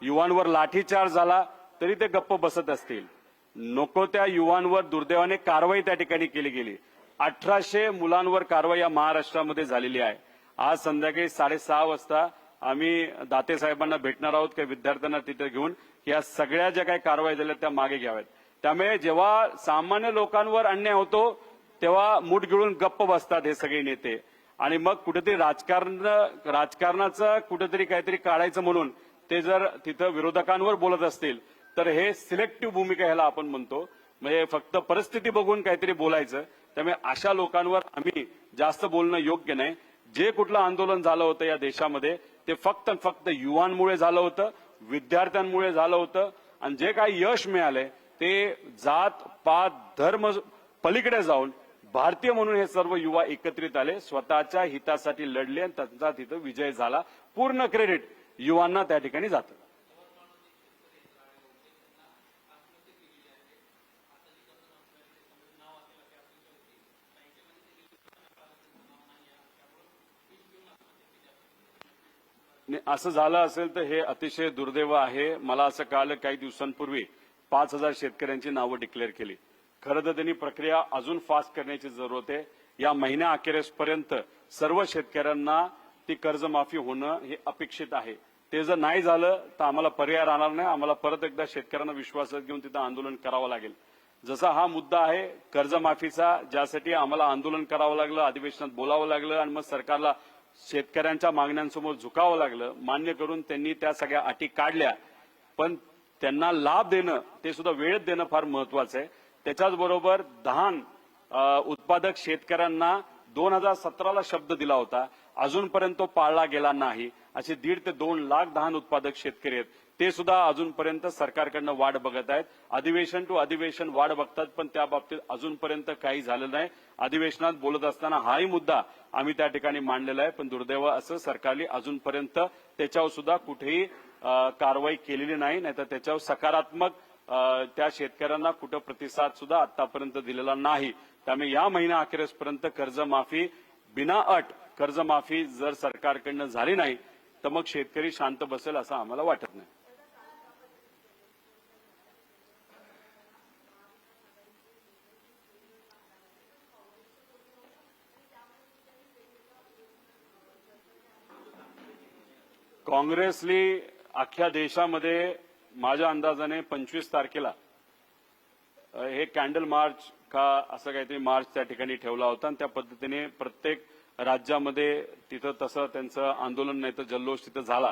युवांवर लाठीचार्ज झाला तरी ते गप्प बसत असतील, नको त्या युवांवर दुर्दैवाने कारवाई त्या ठिकाणी केली गेली. 1800 मुलांवर कारवाई या महाराष्ट्रामध्ये झालेली आहे. आज संध्याकाळी 6:30 वाजता आम्ही दाते साहेबांना भेटणार आहोत की विद्यार्थ्यांना तिथे घेऊन या सगळ्या ज्या काही कारवाई झाल्या त्या मागे घ्याव्यात. त्यामुळे जेव्हा सामान्य लोकांवर अन्याय होतो तेव्हा मूठ गिळून गप्प बसतात हे सगळे नेते. आणि मग कुठेतरी राजकारणाचं कुठेतरी काहीतरी काढायचं म्हणून ते जर तिथं विरोधकांवर बोलत असतील तर हे सिलेक्टिव्ह भूमिका ह्याला आपण म्हणतो. म्हणजे फक्त परिस्थिती बघून काहीतरी बोलायचं. त्यामुळे अशा लोकांवर आम्ही जास्त बोलणं योग्य नाही. जे कुठलं आंदोलन झालं होतं या देशामध्ये ते फक्त युवांमुळे झालं होतं, विद्यार्थ्यांमुळे झालं होतं. आणि जे काही यश मिळालंय ते जात पात धर्म पलीकडे जाऊन भारतीय म्हणून हे सर्व युवा एकत्रित आले, स्वतःच्या हितासाठी लढले आणि त्यांचा तिथं विजय झाला. पूर्ण क्रेडिट युवांना त्या ठिकाणी जातं. असं झालं असेल तर हे अतिशय दुर्दैव आहे. मला असं कळलं काही दिवसांपूर्वी 5000 शेतकऱ्यांची नावं डिक्लेअर केली. खरं तर त्यांनी प्रक्रिया अजून फास्ट करण्याची जरूरत आहे. या महिन्या अखेरपर्यंत सर्व शेतकऱ्यांना ती कर्जमाफी होणं हे अपेक्षित आहे. ते जर नाही झालं तर आम्हाला पर्याय राहणार नाही. आम्हाला परत एकदा शेतकऱ्यांना विश्वासात घेऊन तिथं आंदोलन करावं लागेल. जसा हा मुद्दा आहे कर्जमाफीचा, ज्यासाठी आम्हाला आंदोलन करावं लागलं, अधिवेशनात बोलावं लागलं आणि मग सरकारला शेतकऱ्यांच्या मागण्यांसमोर झुकावं लागलं. मान्य करून त्यांनी त्या सगळ्या अटी काढल्या. पण त्यांना लाभ देणं ते सुद्धा वेळेत देणं फार महत्वाचं आहे. त्याच्याचबरोबर धान उत्पादक शेतकऱ्यांना 2017ला शब्द दिला होता, अजूनपर्यंत तो पाळला गेला नाही. असे 1.5 ते 2 लाख धान उत्पादक शेतकरी आहेत, ते सुद्धा अजूनपर्यंत सरकारकडनं वाट बघत आहेत. अधिवेशन टू अधिवेशन वाट बघतात पण त्या बाबतीत अजूनपर्यंत काही झालं नाही. अधिवेशनात बोलत असताना हाही मुद्दा आम्ही त्या ठिकाणी मांडलेला आहे. पण दुर्दैव असं सरकारने अजूनपर्यंत त्याच्यावर सुद्धा कुठेही कारवाई केलेली नाही. नाहीतर त्याच्यावर सकारात्मक त्या शेतकऱ्यांना कुठं प्रतिसाद सुद्धा आतापर्यंत दिलेला नाही. त्यामुळे या महिन्या अखेरपर्यंत कर्जमाफी बिना अट कर्जमाफी जर सरकारकडनं झाली नाही तर मग शेतकरी शांत बसेल असं आम्हाला वाटत नाही. काँग्रेसली अख्ख्या देशामध्ये माझ्या अंदाजाने 25 तारखेला हे कॅन्डल मार्च का असं काहीतरी मार्च त्या ठिकाणी ठेवला होता आणि त्या पद्धतीने प्रत्येक राज्यामध्ये तिथं तसं त्यांचं आंदोलन नाही तर जल्लोष तिथं झाला.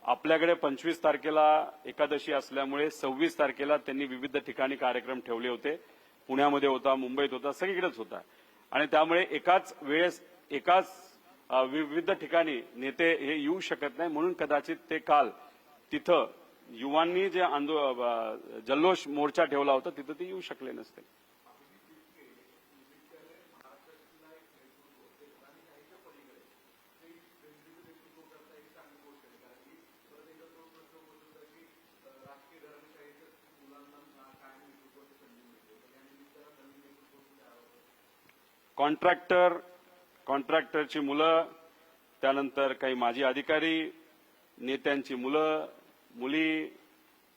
आपल्याकडे 25 तारखेला एकादशी असल्यामुळे 26 तारखेला त्यांनी विविध ठिकाणी कार्यक्रम ठेवले होते. पुण्यामध्ये होता, मुंबईत होता, सगळीकडेच होता आणि त्यामुळे एकाच वेळेस एकाच विविध ठिकाणी नेते हे येऊ शकत नाही म्हणून कदाचित ते काल तिथं युवांनी जे जल्लोष मोर्चा ठेवला होता तिथं ते येऊ शकले नसते. कॉन्ट्रॅक्टरची मुलं, त्यानंतर काही माजी अधिकारी, नेत्यांची मुलं मुली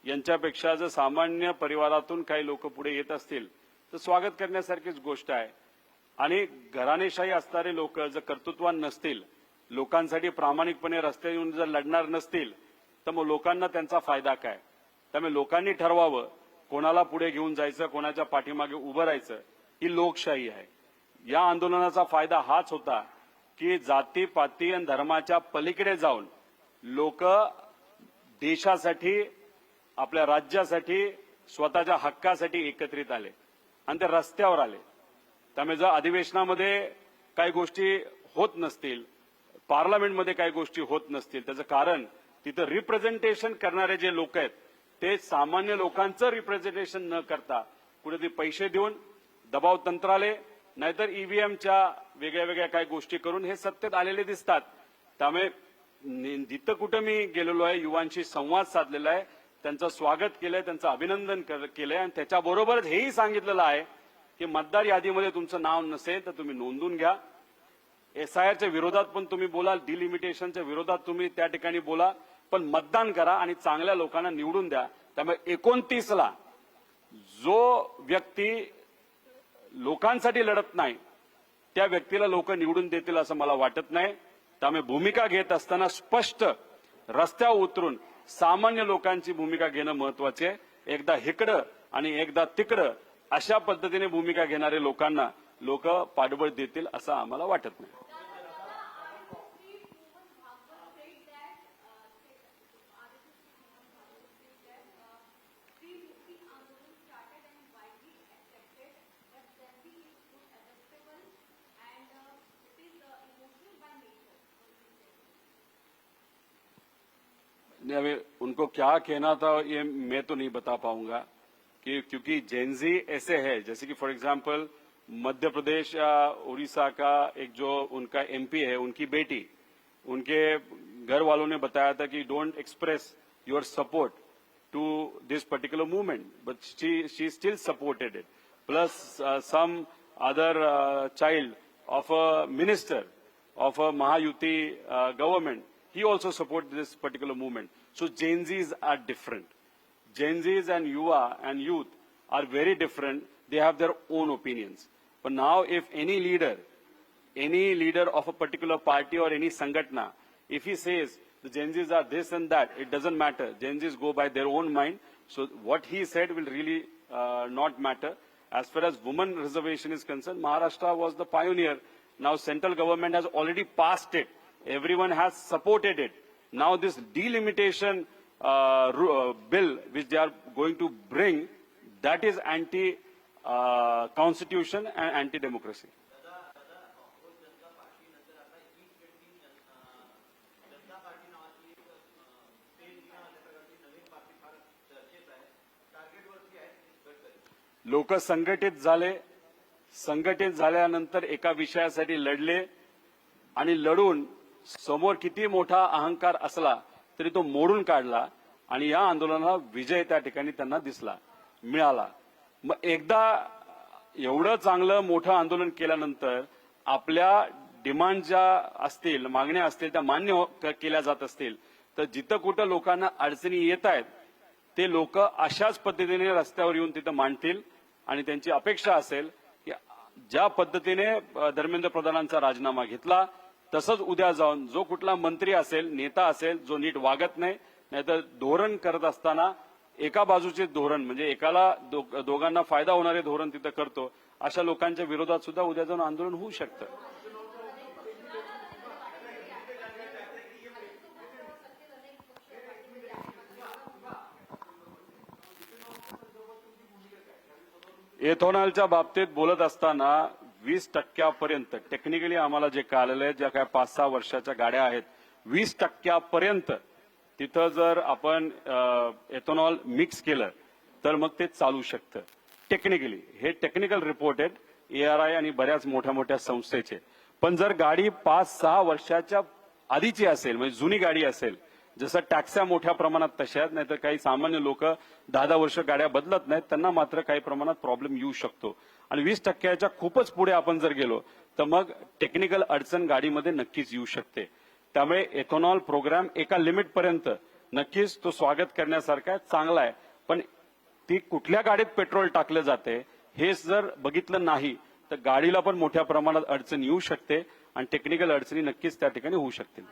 यांच्यापेक्षा जर सामान्य परिवारातून काही लोक पुढे येत असतील तर स्वागत करण्यासारखीच गोष्ट आहे. आणि घराणेशाही असणारे लोक जर कर्तृत्वान नसतील, लोकांसाठी प्रामाणिकपणे रस्त्यावर येऊन जर लढणार नसतील तर मग लोकांना त्यांचा फायदा काय. त्यामुळे लोकांनी ठरवावं कोणाला पुढे घेऊन जायचं, कोणाच्या पाठीमागे उभं राहायचं. ही लोकशाही आहे. या आंदोलनाचा फायदा हाच होता की जातीपाती आणि धर्माच्या पलीकडे जाऊन लोक देशासाठी, आपल्या राज्यासाठी, स्वतःच्या हक्कासाठी एकत्रित आले आणि ते रस्त्यावर आले. त्यामुळे जर अधिवेशनामध्ये काही गोष्टी होत नसतील, पार्लमेंटमध्ये काही गोष्टी होत नसतील, त्याचं कारण तिथं रिप्रेझेंटेशन करणारे जे लोक आहेत ते सामान्य लोकांचं रिप्रेझेंटेशन न करता कुठेतरी पैसे देऊन दबाव तंत्राले नाहीतर ईव्हीएमच्या वेगळ्या वेगळ्या काही गोष्टी करून हे सत्तेत आलेले दिसतात. त्यामुळे जिथं कुठं मी गेलेलो आहे, युवांशी संवाद साधलेला आहे, त्यांचं स्वागत केलंय, त्यांचं अभिनंदन केलंय आणि त्याच्याबरोबरच हेही सांगितलेलं आहे की मतदार यादीमध्ये तुमचं नाव नसेल तर तुम्ही नोंदवून घ्या. एसआयआरच्या विरोधात पण तुम्ही बोला, डिलिमिटेशनच्या विरोधात तुम्ही त्या ठिकाणी बोला, पण मतदान करा आणि चांगल्या लोकांना निवडून द्या. त्यामुळे 29ला जो व्यक्ती लोकांसाठी लढत नाही त्या व्यक्तीला लोक निवडून देतील असं मला वाटत नाही. त्यामुळे भूमिका घेत असताना स्पष्ट रस्त्यावर उतरून सामान्य लोकांची भूमिका घेणं महत्वाचे आहे. एकदा हिकडं आणि एकदा तिकडं अशा पद्धतीने भूमिका घेणारे लोकांना लोक पाठबळ देतील असं आम्हाला वाटत नाही. अभी उनको क्या कहना था ये मैं तो नहीं बता पाऊंगा कि क्योंकि जेनजी ऐसे है जैसे कि फॉर एग्जांपल मध्य प्रदेश या उड़ीसा का एक जो उनका एमपी है, उनकी बेटी, उनके घर वालों ने बताया था कि don't express your support to this particular movement but she still supported it. Plus some other child of a minister of a Mahayuti government, he also supports this particular movement. So Gen Zs are different. Gen Zs and Yuva and youth are very different. They have their own opinions. But now if any leader of a particular party or any sangatna, if he says the Gen Zs are this and that, it doesn't matter. Gen Zs go by their own mind. So what he said will really not matter. As far as women reservation is concerned, Maharashtra was the pioneer. Now central government has already passed it. Everyone has supported it. Now this delimitation bill which they are going to bring, that is anti-constitution and anti-democracy. लोक संघटित झाल्यानंतर एका विषयासाठी लढले आणि लढून समोर किती मोठा अहंकार असला तरी तो मोडून काढला आणि या आंदोलनाला विजय त्या ठिकाणी त्यांना मिळाला. मग एकदा एवढं चांगलं मोठं आंदोलन केल्यानंतर आपल्या डिमांड ज्या असतील, मागण्या असतील त्या मान्य केल्या जात असतील, तर जिथं कुठं लोकांना अडचणी येत आहेत ते लोक अशाच पद्धतीने रस्त्यावर येऊन तिथं मांडतील आणि त्यांची अपेक्षा असेल की ज्या पद्धतीने धर्मेंद्र प्रधानांचा राजीनामा घेतला तसंच उद्या जाऊन जो कुठला मंत्री असेल, नेता असेल, जो नीट वागत नाही, नाहीतर धोरण करत असताना एका बाजूचे धोरण म्हणजे एकाला दोघांना फायदा होणारे धोरण तिथं करतो, अशा लोकांच्या विरोधात सुद्धा उद्या जाऊन आंदोलन होऊ शकतं. एथॉनॉलच्या बाबतीत बोलत असताना 20% टेक्निकली आम्हाला जे कळालेलं आहे, ज्या काय 5-6 वर्षाच्या गाड्या आहेत 20% तिथं जर आपण एथॉनॉल मिक्स केलं तर मग ते चालू शकतं टेक्निकली. हे टेक्निकल रिपोर्ट आहेत ARI आणि बऱ्याच मोठ्या मोठ्या संस्थेचे. पण जर गाडी 5-6 वर्षाच्या आधीची असेल, म्हणजे जुनी गाडी असेल, जसं टॅक्स्या मोठ्या प्रमाणात तशा आहेत, नाहीतर काही सामान्य लोक 10-10 वर्ष गाड्या बदलत नाहीत, त्यांना मात्र काही प्रमाणात प्रॉब्लेम येऊ शकतो. आणि 20%च्या खूपच पुढे आपण जर गेलो तर मग टेक्निकल अडचण गाडीमध्ये नक्कीच येऊ शकते. त्यामुळे एथॉनॉल प्रोग्राम एका लिमिट पर्यंत नक्कीच तो स्वागत करण्यासारखा आहे, चांगला आहे. पण ती कुठल्या गाडीत पेट्रोल टाकलं जाते हे जर बघितलं नाही तर गाडीला पण मोठ्या प्रमाणात अडचण येऊ शकते आणि टेक्निकल अडचणी नक्कीच त्या ठिकाणी होऊ शकतील.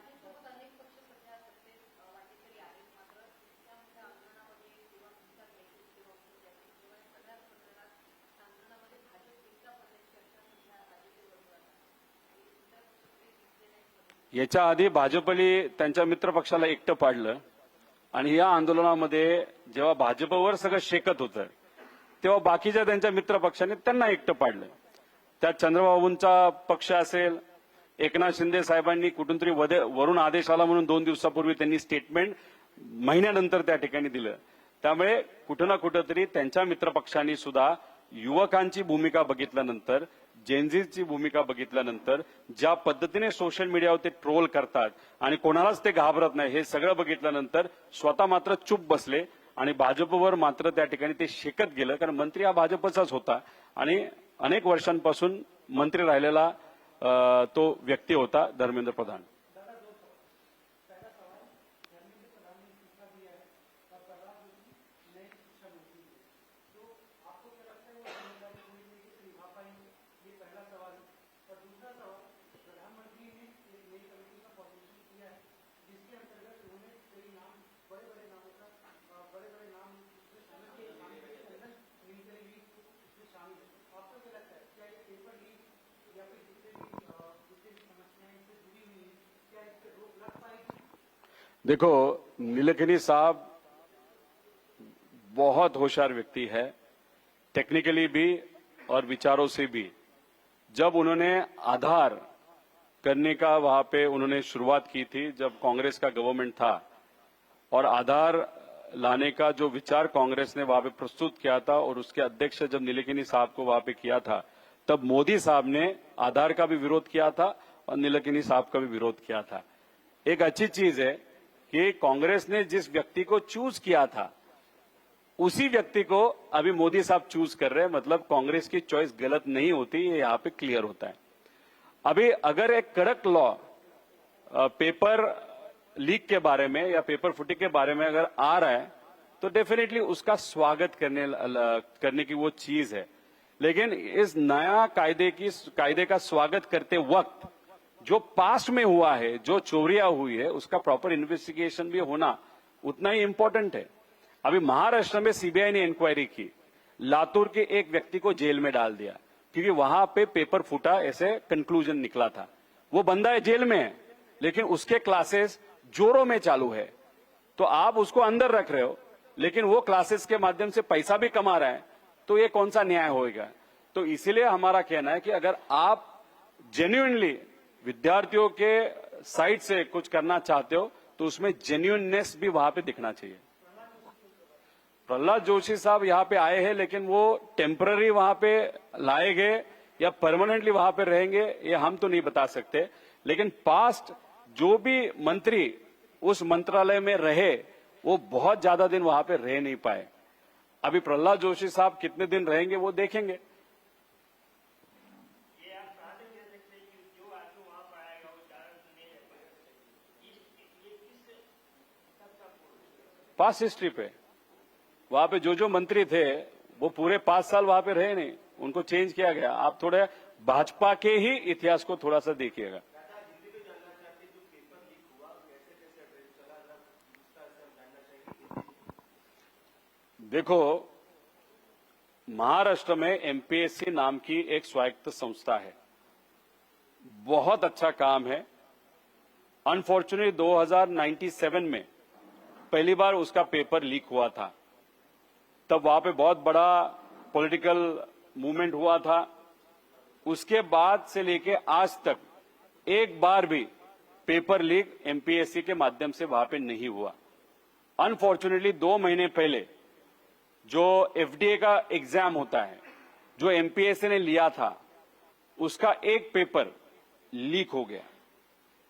याच्या आधी भाजपने त्यांच्या मित्रपक्षाला एकटं पाडलं आणि या आंदोलनामध्ये जेव्हा भाजपवर सगळं शेकत होतं तेव्हा बाकीच्या त्यांच्या मित्रपक्षाने त्यांना एकटं पाडलं. त्यात चंद्रबाबूंचा पक्ष असेल, एकनाथ शिंदे साहेबांनी कुठून तरी वरून आदेश आला म्हणून 2 दिवसापूर्वी त्यांनी स्टेटमेंट महिन्यानंतर त्या ठिकाणी दिलं. त्यामुळे कुठं ना कुठं तरी त्यांच्या मित्रपक्षांनी सुद्धा युवकांची भूमिका बघितल्यानंतर, जेनझीची भूमिका बघितल्यानंतर, ज्या पद्धतीने सोशल मीडियावर ते ट्रोल करतात आणि कोणालाच ते घाबरत नाही हे सगळं बघितल्यानंतर स्वतः मात्र चूप बसले आणि भाजपवर मात्र त्या ठिकाणी ते शेकत गेलं. कारण मंत्री हा भाजपचाच होता आणि अनेक वर्षांपासून मंत्री राहिलेला तो व्यक्ती होता धर्मेंद्र प्रधान. देखो, नीलकनी साहब बहुत होशियार व्यक्ति है, टेक्निकली भी और विचारों से भी. जब उन्होंने आधार करने का वहां पे उन्होंने शुरुआत की थी, जब कांग्रेस का गवर्नमेंट था और आधार लाने का जो विचार कांग्रेस ने वहां पे प्रस्तुत किया था और उसके अध्यक्ष जब नीलकनी साहब को वहां पे किया था, तब मोदी साहब ने आधार का भी विरोध किया था और नीलकनी साहब का भी विरोध किया था. एक अच्छी चीज है कि कांग्रेस ने जिस व्यक्ति को चूज किया था उसी व्यक्ति को अभी मोदी साहब चूज कर रहे हैं. मतलब कांग्रेस की चॉइस गलत नहीं होती, ये यहां पे क्लियर होता है. अभी अगर एक कड़क लॉ पेपर लीक के बारे में या पेपर फुटी के बारे में अगर आ रहा है तो डेफिनेटली उसका स्वागत करने की वो चीज है. लेकिन इस नया कायदे का स्वागत करते वक्त जो पास्ट में हुआ है, जो चोरियां हुई है, उसका प्रॉपर इन्वेस्टिगेशन भी होना उतना ही इंपॉर्टेंट है. अभी महाराष्ट्र में सीबीआई ने इंक्वायरी की, लातूर के एक व्यक्ति को जेल में डाल दिया क्योंकि वहां पे पेपर फूटा ऐसे कंक्लूजन निकला था. वो बंदा है जेल में है लेकिन उसके क्लासेस जोरों में चालू है. तो आप उसको अंदर रख रहे हो लेकिन वो क्लासेस के माध्यम से पैसा भी कमा रहा है, तो ये कौन सा न्याय होगा. तो इसीलिए हमारा कहना है कि अगर आप जेन्युइनली विद्यार्थियों के साइड से कुछ करना चाहते हो तो उसमें जेन्युइननेस भी वहां पे दिखना चाहिए. प्रहलाद जोशी साहब यहाँ पे आए हैं लेकिन वो टेम्पररी वहां पे लाए गए या परमानेंटली वहां पे रहेंगे ये हम तो नहीं बता सकते. लेकिन पास्ट जो भी मंत्री उस मंत्रालय में रहे वो बहुत ज्यादा दिन वहां पे रह नहीं पाए. अभी प्रहलाद जोशी साहब कितने दिन रहेंगे वो देखेंगे. पास्ट हिस्ट्री पे। वहां पे जो मंत्री थे वो पूरे 5 साल वहां पे रहे नहीं, उनको चेंज किया गया। आप थोड़े भाजपा के ही इतिहास को थोड़ा सा देखिएगा। देखो, महाराष्ट्र में एमपीएससी नाम की एक स्वायत्त संस्था है, बहुत अच्छा काम है। अनफॉर्चुनेटली 2097 में पहली बार उसका पेपर लीक हुआ था। तब वहां पे बहुत बड़ा पॉलिटिकल मूवमेंट हुआ था। उसके बाद से लेके आज तक एक बार भी पेपर लीक एमपीएससी के माध्यम से वहां पे नहीं हुआ। अनफॉर्चुनेटली 2 महीने पहले जो एफडीए का एग्जाम होता है, जो एमपीएससी ने लिया था, उसका एक पेपर लीक हो गया।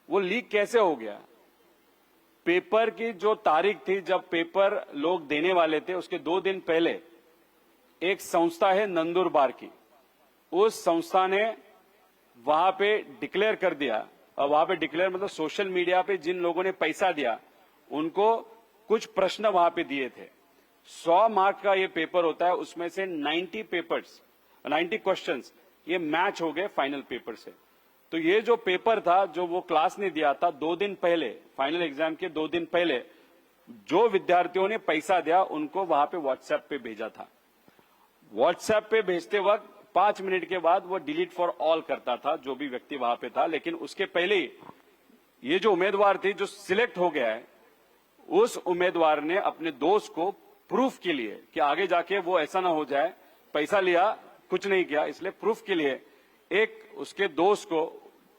वो लीक कैसे हो गया? पेपर की जो तारीख थी, जब पेपर लोग देने वाले थे, उसके 2 दिन पहले एक संस्था है नंदुरबार की, उस संस्था ने वहां पे डिक्लेयर कर दिया। और वहां पे डिक्लेयर मतलब सोशल मीडिया पे जिन लोगों ने पैसा दिया उनको कुछ प्रश्न वहां पे दिए थे। 100 मार्क का ये पेपर होता है, उसमें से 90 क्वेश्चंस ये मैच हो गए फाइनल पेपर से। तो ये जो पेपर था, जो वो क्लास ने दिया था 2 दिन पहले, फाइनल एग्जाम के 2 दिन पहले, जो विद्यार्थियों ने पैसा दिया उनको वहां पे व्हाट्सएप पे भेजा था। व्हाट्सएप पे भेजते वक्त 5 मिनट के बाद वो डिलीट फॉर ऑल करता था, जो भी व्यक्ति वहां पे था। लेकिन उसके पहले ही ये जो उम्मीदवार थी, जो सिलेक्ट हो गया है, उस उम्मीदवार ने अपने दोस्त को प्रूफ के लिए कि आगे जाके वो ऐसा ना हो जाए, पैसा लिया कुछ नहीं किया, इसलिए प्रूफ के लिए एक उसके दोस्त को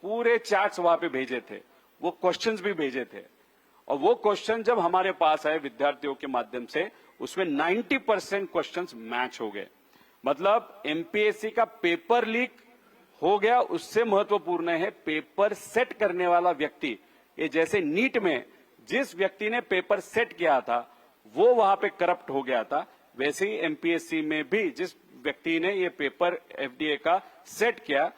पूरे चैट्स वहां पे भेजे थे, वो क्वेश्चंस भी भेजे थे। और वो क्वेश्चन जब हमारे पास आए विद्यार्थियों के माध्यम से, उसमें 90% क्वेश्चंस मैच हो गए। मतलब एमपीएससी का पेपर लीक हो गया, उससे महत्वपूर्ण है पेपर सेट करने वाला व्यक्ति। ये जैसे नीट में जिस व्यक्ति ने पेपर सेट किया था वो वहां पे करप्ट हो गया था, वैसे ही एमपीएससी में भी जिस व्यक्ति ने ये पेपर एफडीए का सेट किया,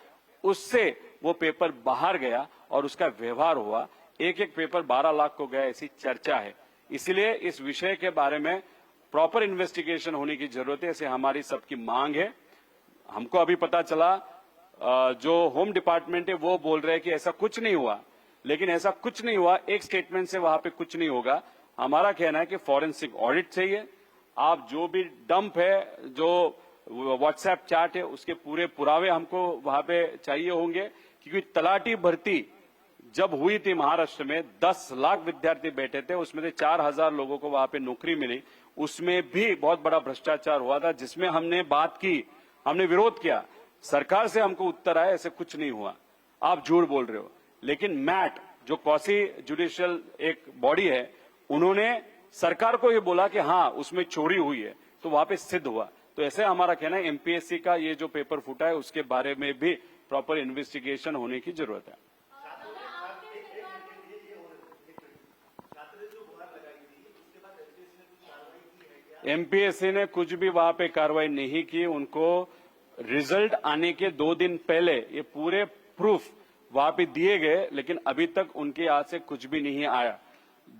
उससे वो पेपर बाहर गया और उसका व्यवहार हुआ। एक पेपर 12 लाख को गया, ऐसी चर्चा है। इसलिए इस विषय के बारे में प्रॉपर इन्वेस्टिगेशन होने की जरूरत है, ऐसे हमारी सबकी मांग है। हमको अभी पता चला, जो होम डिपार्टमेंट है वो बोल रहे हैं कि ऐसा कुछ नहीं हुआ, लेकिन ऐसा कुछ नहीं हुआ, एक स्टेटमेंट से वहां पे कुछ नहीं होगा। हमारा कहना है कि फॉरेंसिक ऑडिट चाहिए। आप जो भी डंप है, जो व्हाट्सएप चैट है, उसके पूरे पुरावे हमको वहां पे चाहिए होंगे। क्योंकि तलाटी भर्ती जब हुई थी महाराष्ट्र में, 10 लाख विद्यार्थी बैठे थे, उसमें से 4000 लोगों को वहां पे नौकरी मिली। उसमें भी बहुत बड़ा भ्रष्टाचार हुआ था, जिसमें हमने बात की, हमने विरोध किया। सरकार से हमको उत्तर आया ऐसे कुछ नहीं हुआ, आप झूठ बोल रहे हो। लेकिन मैट, जो क्वासी जुडिशियल एक बॉडी है, उन्होंने सरकार को ये बोला कि हाँ उसमें चोरी हुई है, तो वहां पे सिद्ध हुआ। तो ऐसे हमारा कहना है एमपीएससी का ये जो पेपर फूटा है उसके बारे में भी प्रॉपर इन्वेस्टिगेशन होने की जरूरत है। एमपीएससी ने कुछ भी वहां पे कार्रवाई नहीं की। उनको रिजल्ट आने के 2 दिन पहले ये पूरे प्रूफ वहां पे दिए गए, लेकिन अभी तक उनके हाथ से कुछ भी नहीं आया।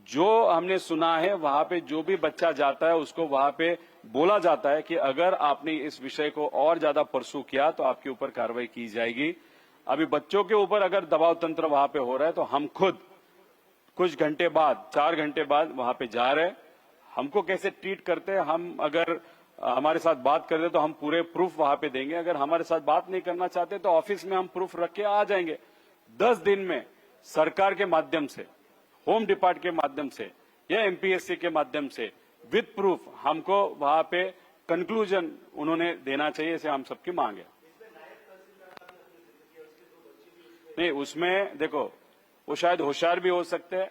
जो हमने सुना है, वहां पे जो भी बच्चा जाता है उसको वहां पे बोला जाता है कि अगर आपने इस विषय को और ज्यादा परसू किया तो आपके ऊपर कार्रवाई की जाएगी। अभी बच्चों के ऊपर अगर दबाव तंत्र वहां पे हो रहा है, तो हम खुद कुछ घंटे बाद, 4 घंटे बाद वहां पे जा रहे हैं। हमको कैसे ट्रीट करते हैं, हम अगर हमारे साथ बात कर रहे तो हम पूरे प्रूफ वहां पे देंगे। अगर हमारे साथ बात नहीं करना चाहते तो ऑफिस में हम प्रूफ रख के आ जाएंगे। 10 दिन में सरकार के माध्यम से, होम डिपार्टमेंट के माध्यम से या एमपीएससी के माध्यम से विद प्रूफ हमको वहां पे कंक्लूजन उन्होंने देना चाहिए, ऐसे हम सबकी मांग है। नहीं, उसमें देखो, वो शायद होशियार भी हो सकते हैं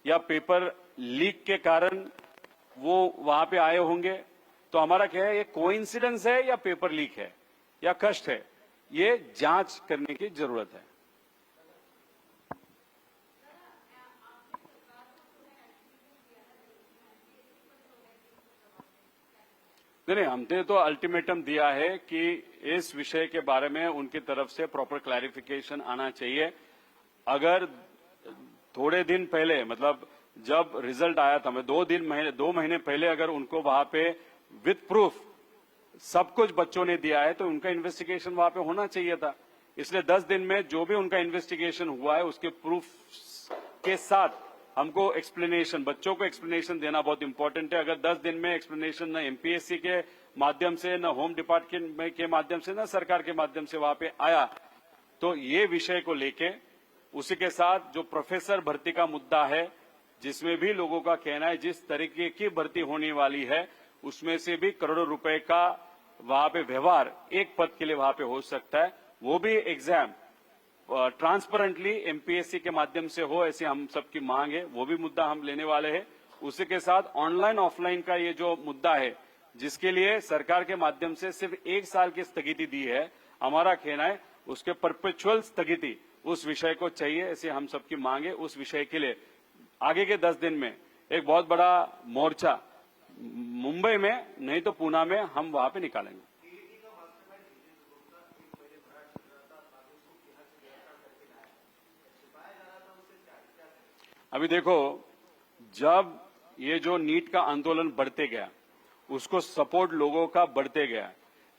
या पेपर लीक के कारण वो वहां पे आए होंगे। तो हमारा क्या है, ये कोइंसिडेंस है या पेपर लीक है या कष्ट है, ये जांच करने की जरूरत है। नहीं, हमने तो अल्टीमेटम दिया है कि इस विषय के बारे में उनकी तरफ से प्रॉपर क्लैरिफिकेशन आना चाहिए। अगर थोड़े दिन पहले, मतलब जब रिजल्ट आया था, मैं 2 महीने पहले अगर उनको वहां पे विथ प्रूफ सब कुछ बच्चों ने दिया है तो उनका इन्वेस्टिगेशन वहां पे होना चाहिए था। इसलिए 10 दिन में जो भी उनका इन्वेस्टिगेशन हुआ है उसके प्रूफ के साथ हमको एक्सप्लेनेशन, बच्चों को एक्सप्लेनेशन देना बहुत इंपॉर्टेंट है। अगर 10 दिन में एक्सप्लेनेशन न एमपीएससी के माध्यम से, न होम डिपार्टमेंट के माध्यम से, न सरकार के माध्यम से वहां पे आया, तो ये विषय को लेके उसी के साथ जो प्रोफेसर भर्ती का मुद्दा है, जिसमें भी लोगों का कहना है जिस तरीके की भर्ती होने वाली है उसमें से भी करोड़ों रुपए का वहां पे व्यवहार एक पद के लिए वहां पे हो सकता है, वो भी एग्जाम ट्रांसपेरेंटली एमपीएससी के माध्यम से हो, ऐसी हम सबकी मांग है। वो भी मुद्दा हम लेने वाले हैं। उसी के साथ ऑनलाइन ऑफलाइन का ये जो मुद्दा है, जिसके लिए सरकार के माध्यम से सिर्फ 1 साल की स्थगिति दी है, हमारा कहना है उसके परपेचुअल स्थगिति उस विषय को चाहिए, ऐसे हम सबकी मांग है। उस विषय के लिए आगे के 10 दिन में एक बहुत बड़ा मोर्चा मुंबई में नहीं तो पूना में हम वहां पे निकालेंगे। अभी देखो, जब ये जो नीट का आंदोलन बढ़ते गया, उसको सपोर्ट लोगों का बढ़ते गया,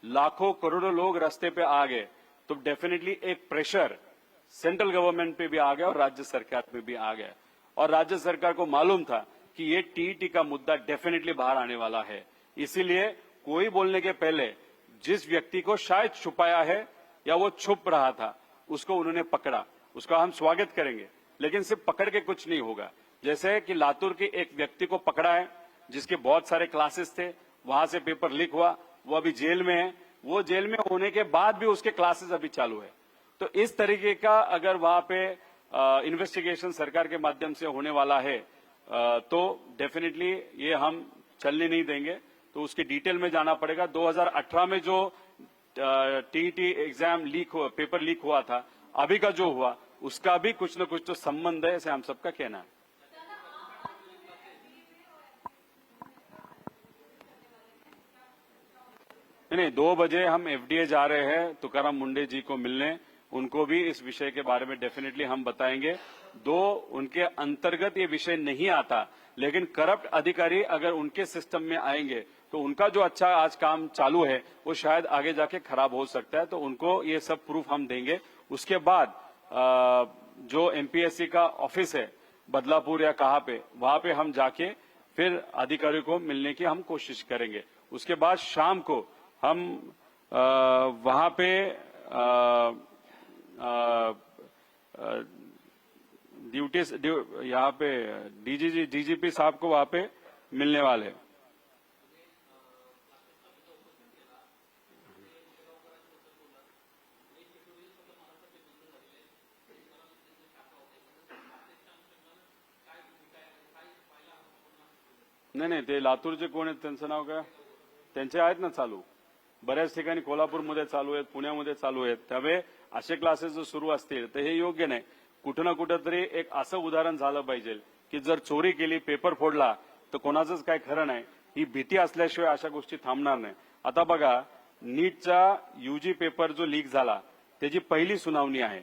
लाखों करोड़ों लोग रास्ते पे आ गए, तो डेफिनेटली एक प्रेशर सेंट्रल गवर्नमेंट पे भी आ गया और राज्य सरकार पे भी आ गया। और राज्य सरकार को मालूम था कि ये टीईटी का मुद्दा डेफिनेटली बाहर आने वाला है, इसीलिए कोई बोलने के पहले जिस व्यक्ति को शायद छुपाया है या वो छुप रहा था, उसको उन्होंने पकड़ा। उसका हम स्वागत करेंगे, लेकिन सिर्फ पकड़ के कुछ नहीं होगा। जैसे कि लातूर के एक व्यक्ति को पकड़ा है जिसके बहुत सारे क्लासेस थे, वहां से पेपर लीक हुआ, वो अभी जेल में है। वो जेल में होने के बाद भी उसके क्लासेस अभी चालू है। तो इस तरीके का अगर वहां पे इन्वेस्टिगेशन सरकार के माध्यम से होने वाला है तो डेफिनेटली ये हम चलने नहीं देंगे। तो उसकी डिटेल में जाना पड़ेगा। 2018 में जो टीईटी एग्जाम लीक हुआ, पेपर लीक हुआ था, अभी का जो हुआ उसका भी कुछ न कुछ तो संबंध है, ऐसे हम सबका कहना है। नहीं, 2 बजे हम एफडीए जा रहे हैं तुकाराम मुंडे जी को मिलने। उनको भी इस विषय के बारे में डेफिनेटली हम बताएंगे। उनके अंतर्गत ये विषय नहीं आता, लेकिन करप्ट अधिकारी अगर उनके सिस्टम में आएंगे तो उनका जो अच्छा आज काम चालू है वो शायद आगे जाके खराब हो सकता है। तो उनको ये सब प्रूफ हम देंगे। उसके बाद जो एमपीएससी का ऑफिस है बदलापुर या कहाँ पे, वहां पे हम जाके फिर अधिकारियों को मिलने की हम कोशिश करेंगे। उसके बाद शाम को हम वहां पे यहाँ पे डीजीपी साहब को वहां पे मिलने वाले हैं। नाही, ते लातूरचे कोण आहेत त्यांचं नाव काय? त्यांचे आहेत ना चालू, बऱ्याच ठिकाणी कोल्हापूरमध्ये चालू आहेत, पुण्यामध्ये चालू आहेत। त्यामुळे असे क्लासेस जर सुरू असतील तर हे योग्य नाही। कुठं ना कुठं तरी एक असं उदाहरण झालं पाहिजे की जर चोरी केली, पेपर फोडला तर कोणाचंच काय खरं नाही। ही भीती असल्याशिवाय अशा गोष्टी थांबणार नाही। आता बघा, नीटचा यूजी पेपर जो लीक झाला त्याची पहिली सुनावणी आहे।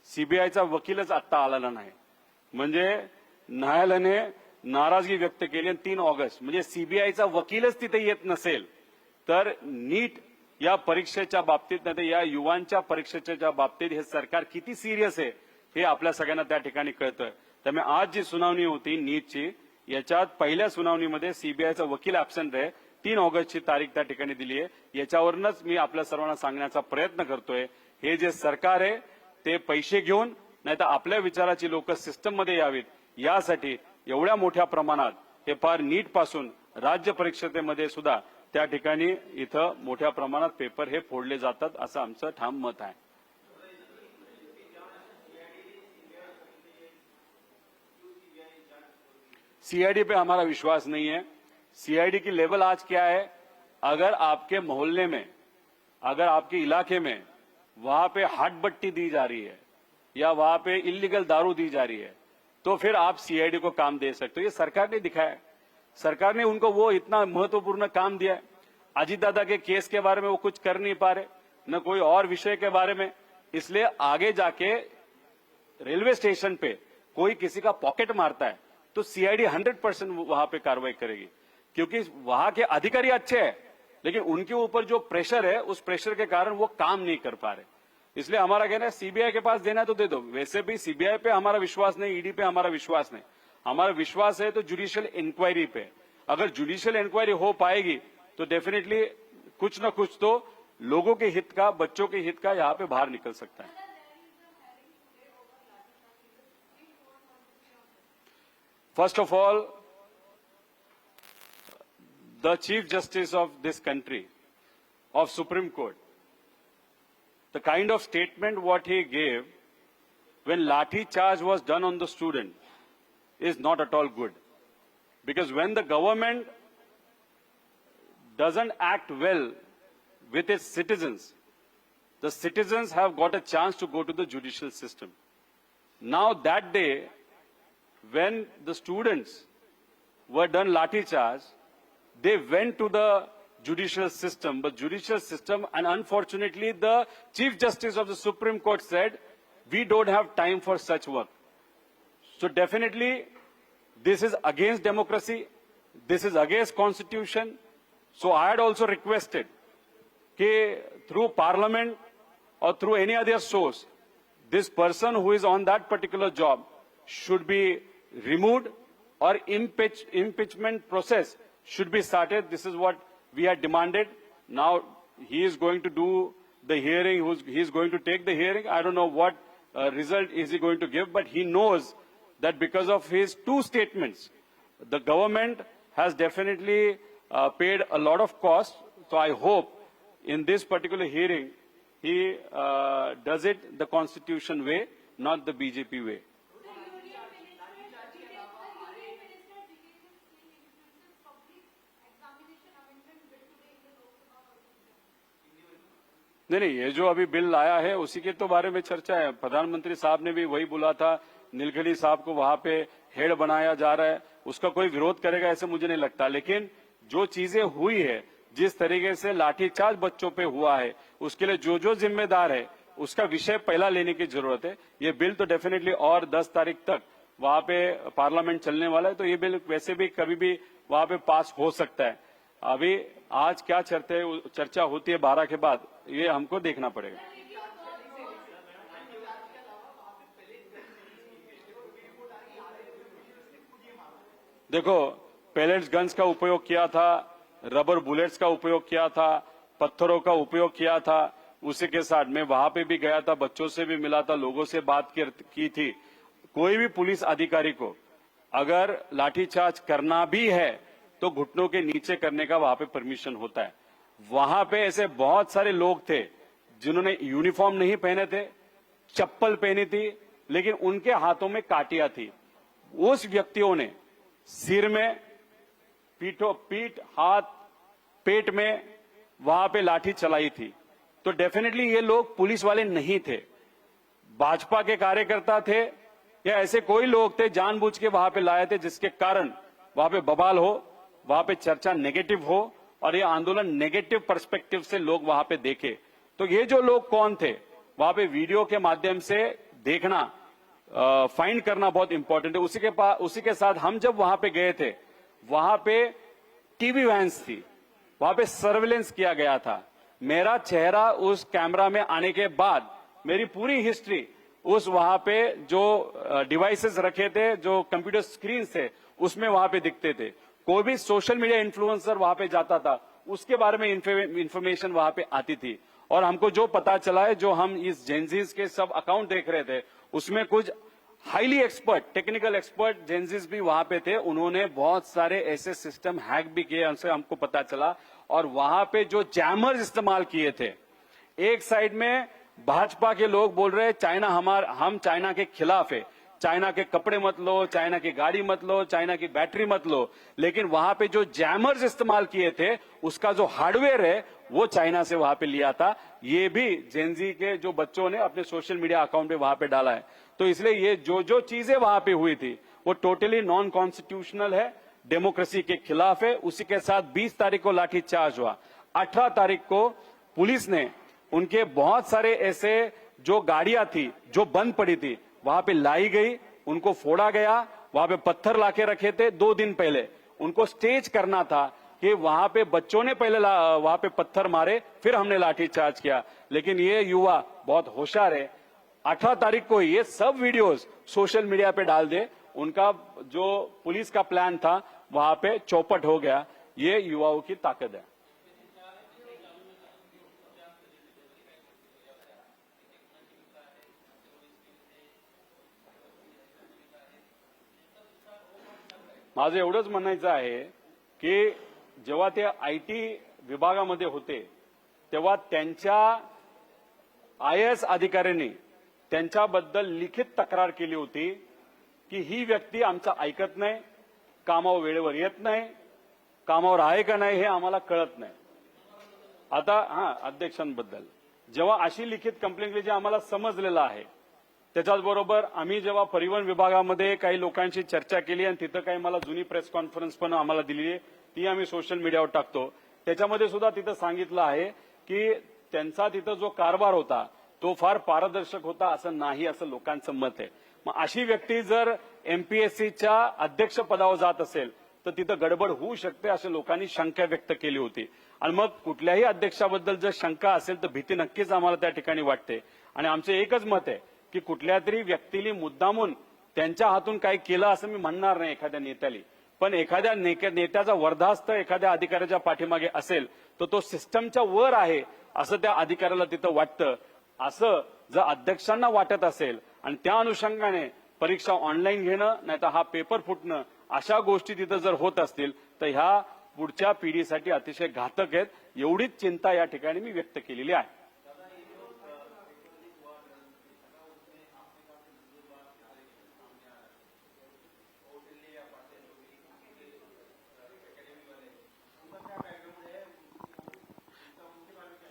सीबीआयचा वकीलच आता आलेला नाही, म्हणजे न्यायालयाने नाराजगी व्यक्त केली। 3 ऑगस्ट म्हणजे सीबीआयचा वकीलच तिथे येत नसेल तर नीट या परीक्षेच्या बाबतीत, नाही तर या युवांच्या परीक्षेच्या बाबतीत हे सरकार किती सिरियस आहे हे आपल्या सगळ्यांना त्या ठिकाणी कळतं। त्यामुळे आज जी सुनावणी होती नीटची, याच्यात पहिल्या सुनावणीमध्ये सीबीआयचा वकील ऍब्सेंट आहे। 3 ऑगस्टची तारीख त्या ठिकाणी दिली आहे। याच्यावरूनच मी आपल्या सर्वांना सांगण्याचा प्रयत्न करतोय, हे जे सरकार आहे ते पैसे घेऊन, नाही तर आपल्या विचाराची लोक सिस्टम मध्ये यावीत यासाठी एवढ्या मोठ्या प्रमाणात हे फार नीट पासून राज्य परीक्षेमध्ये सुद्धा त्या ठिकाणी इथं मोठ्या प्रमाणात पेपर हे फोडले जातात, असं आमचं ठाम मत आहे। सीआईडी पे हमारा विश्वास नहीं है। सीआईडी की लेवल आज क्या है, अगर आपके मोहल्ले में, अगर आपके इलाके में वहां पे हाटबट्टी दी जा रही है या वहां पे इलीगल दारू दी जा रही है तो फिर आप सीआईडी को काम दे सकते हो। ये सरकार ने दिखाया है। सरकार ने उनको वो इतना महत्वपूर्ण काम दिया है। अजीत दादा के केस के बारे में वो कुछ कर नहीं पा रहे, न कोई और विषय के बारे में। इसलिए आगे जाके रेलवे स्टेशन पे कोई किसी का पॉकेट मारता है तो सीआईडी 100% वहां पे कार्रवाई करेगी, क्योंकि वहां के अधिकारी अच्छे हैं लेकिन उनके ऊपर जो प्रेशर है उस प्रेशर के कारण वो काम नहीं कर पा रहे। इसलिए हमारा कहना है सीबीआई के पास देना है तो दे दो। वैसे भी सीबीआई पे हमारा विश्वास नहीं, ईडी पे हमारा विश्वास नहीं, हमारा विश्वास है तो जुडिशियल इंक्वायरी पे। अगर जुडिशियल इंक्वायरी हो पाएगी तो डेफिनेटली कुछ न कुछ तो लोगों के हित का, बच्चों के हित का यहाँ पे बाहर निकल सकता है। First of all, the Chief Justice of this country, of Supreme Court, the kind of statement what he gave when lathi charge was done on the student is not at all good. Because when the government doesn't act well with its citizens, the citizens have got a chance to go to the judicial system. Now that day, when the students were done lathi charge, they went to the judicial system, and unfortunately the Chief Justice of the Supreme Court said, we don't have time for such work. So definitely this is against democracy, this is against constitution. So I had also requested that through parliament or through any other source, this person who is on that particular job should be removed or impeachment process should be started. This is what we had demanded. Now he is going to do the hearing, he is going to take the hearing. I don't know what result is he going to give, but he knows that because of his two statements, the government has definitely paid a lot of cost. So I hope in this particular hearing, he does it the constitution way, not the BJP way. नहीं, ये जो अभी bill आया है उसी के तो बारे में चर्चा है। प्रधानमंत्री साहब ने भी वही बोला था, नीलकणी साहब को वहां पे हेड बनाया जा रहा है, उसका कोई विरोध करेगा ऐसे मुझे नहीं लगता। लेकिन जो चीजें हुई है, जिस तरीके से लाठीचार्ज बच्चों पे हुआ है, उसके लिए जो जो जिम्मेदार है उसका विषय पहला लेने की जरूरत है। ये बिल तो डेफिनेटली और 10 तारीख तक वहां पे पार्लियामेंट चलने वाला है, तो ये बिल वैसे भी कभी भी वहां पे पास हो सकता है। अभी आज क्या चर्चा होती है 12 के बाद, ये हमको देखना पड़ेगा। देखो, पेलेट्स गन्स का उपयोग किया था, रबर बुलेट्स का उपयोग किया था, पत्थरों का उपयोग किया था। उसी के साथ मैं वहां पे भी गया था, बच्चों से भी मिला था, लोगों से बात की थी। कोई भी पुलिस अधिकारी को अगर लाठीचार्ज करना भी है तो घुटनों के नीचे करने का वहां पे परमिशन होता है। वहां पे ऐसे बहुत सारे लोग थे जिन्होंने यूनिफॉर्म नहीं पहने थे, चप्पल पहनी थी, लेकिन उनके हाथों में काटियां थी। उस व्यक्तियों ने सिर में, पीठ, हाथ, पेट में वहां पे लाठी चलाई थी। तो डेफिनेटली ये लोग पुलिस वाले नहीं थे, भाजपा के कार्यकर्ता थे या ऐसे कोई लोग थे जानबूझ के वहां पे लाए थे, जिसके कारण वहां पे बवाल हो, वहां पे चर्चा नेगेटिव हो और ये आंदोलन नेगेटिव पर्सपेक्टिव से लोग वहां पे देखे। तो ये जो लोग कौन थे, वहां पे वीडियो के माध्यम से देखना, फाइंड करना बहुत इंपॉर्टेंट है। उसी के साथ हम जब वहां पे गए थे, वहां पे टीवी वैन्स थी, वहां पे सर्वेलेंस किया गया था। मेरा चेहरा उस कैमरा में आने के बाद मेरी पूरी हिस्ट्री उस वहां पे जो डिवाइसेस रखे थे, जो कंप्यूटर स्क्रीन थे, उसमें वहां पे दिखते थे। कोई भी सोशल मीडिया इन्फ्लुएंसर वहां पे जाता था, उसके बारे में इंफॉर्मेशन वहां पे आती थी। और हमको जो पता चला है, जो हम इस जेनजीज के सब अकाउंट देख रहे थे, उसमें कुछ highly expert, technical expert Gen Zs भी वहां पे थे। उन्होंने बहुत सारे ऐसे सिस्टम हैक भी किए, हमसे हमको पता चला। और वहां पे जो जैमर्स इस्तेमाल किए थे, एक साइड में भाजपा के लोग बोल रहे चाइना हम चाइना के खिलाफ है, चाइना के कपड़े मत लो, चाइना की गाड़ी मत लो, चाइना की बैटरी मत लो, लेकिन वहां पे जो जैमर्स इस्तेमाल किए थे उसका जो हार्डवेयर है वो चाइना से वहां पे लिया था। ये भी जेनजी के जो बच्चों ने अपने सोशल मीडिया अकाउंट पे वहां पे डाला है। तो इसलिए ये जो चीजें वहां पे हुई थी वो टोटली नॉन कॉन्स्टिट्यूशनल है, डेमोक्रेसी के खिलाफ है। उसी के साथ 20 तारीख को लाठीचार्ज हुआ। 18 तारीख को पुलिस ने उनके बहुत सारे ऐसे जो गाड़ियां थी जो बंद पड़ी थी वहां पे लाई गई, उनको फोड़ा गया वहां पे पत्थर लाके रखे थे 2 दिन पहले, उनको स्टेज करना था कि वहां पे बच्चों ने पहले वहां पे पत्थर मारे, फिर हमने लाठी चार्ज किया। लेकिन ये युवा बहुत होशियार है, 18 तारीख को ये सब वीडियोस सोशल मीडिया पे डाल दे, उनका जो पुलिस का प्लान था वहां पे चौपट हो गया। ये युवाओं की ताकत है। माझं एवढंच म्हणायचं आहे की जेव्हा ते आयटी विभागामध्ये होते तेव्हा त्यांच्या IAS अधिकाऱ्यांनी त्यांच्याबद्दल लिखित तक्रार केली होती की ही व्यक्ती आमचं ऐकत नाही, कामावर वेळेवर येत नाही, कामावर आहे का नाही हे आम्हाला कळत नाही। आता अध्यक्षांबद्दल जेव्हा अशी लिखित कंप्लेंट केली जे आम्हाला समजलेलं आहे, त्याच्याचबरोबर आम्ही जेव्हा परिवहन विभागामध्ये काही लोकांशी चर्चा केली आणि तिथं काही मला जुनी प्रेस कॉन्फरन्स पण आम्हाला दिली, ती आम्ही सोशल मीडियावर टाकतो। त्याच्यामध्ये सुद्धा तिथं सांगितलं आहे की त्यांचा तिथं जो कारभार होता तो फार पारदर्शक होता असं नाही, असं लोकांचं मत आहे। मग अशी व्यक्ती जर MPSCच्या अध्यक्षपदावर जात असेल तर तिथं गडबड होऊ शकते असे लोकांनी शंका व्यक्त केली होती। आणि मग कुठल्याही अध्यक्षाबद्दल जर शंका असेल तर भीती नक्कीच आम्हाला त्या ठिकाणी वाटते। आणि आमचं एकच मत आहे की कुठल्या तरी व्यक्तीने मुद्दामून त्यांच्या हातून काही केलं असं मी म्हणणार नाही एखाद्या नेत्याला, पण एखाद्या नेत्याचा वर्धास्त एखाद्या अधिकाऱ्याच्या पाठीमागे असेल तर तो सिस्टमच्या वर आहे असं त्या अधिकाऱ्याला तिथं वाटतं। असं जर अध्यक्षांना वाटत असेल आणि त्या अनुषंगाने परीक्षा ऑनलाईन घेणं नाहीतर हा पेपर फुटणं अशा गोष्टी तिथं जर होत असतील तर ह्या पुढच्या पिढीसाठी अतिशय घातक आहेत। एवढीच चिंता या ठिकाणी मी व्यक्त केलेली आहे।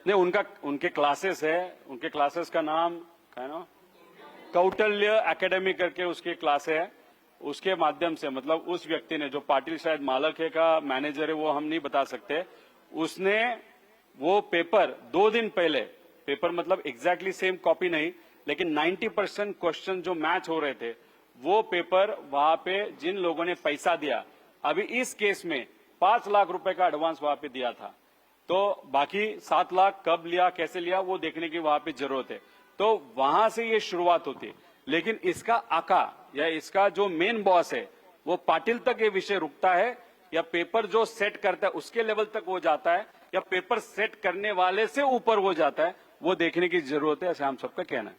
नहीं, उनके क्लासेस है, उनके क्लासेस का नाम क्या है ना, कौटल्य एकेडमी करके उसकी क्लास है। उसके माध्यम से मतलब उस व्यक्ति ने, जो पाटिल शायद मालक है का मैनेजर है वो हम नहीं बता सकते, उसने वो पेपर 2 दिन पहले, पेपर मतलब एग्जैक्टली सेम कॉपी नहीं लेकिन 90% क्वेश्चन जो मैच हो रहे थे वो पेपर वहां पे जिन लोगों ने पैसा दिया, अभी इस केस में 5 लाख रुपए का एडवांस वहां पे दिया था, तो बाकी 7 लाख कब लिया कैसे लिया वो देखने की वहां पे जरूरत है। तो वहां से ये शुरुआत होती, लेकिन इसका आका या इसका जो मेन बॉस है वो पाटिल तक ये विषय रुकता है या पेपर जो सेट करता है उसके लेवल तक वो जाता है या पेपर सेट करने वाले से ऊपर वो जाता है, वो देखने की जरूरत है, ऐसे हम सबका कहना है।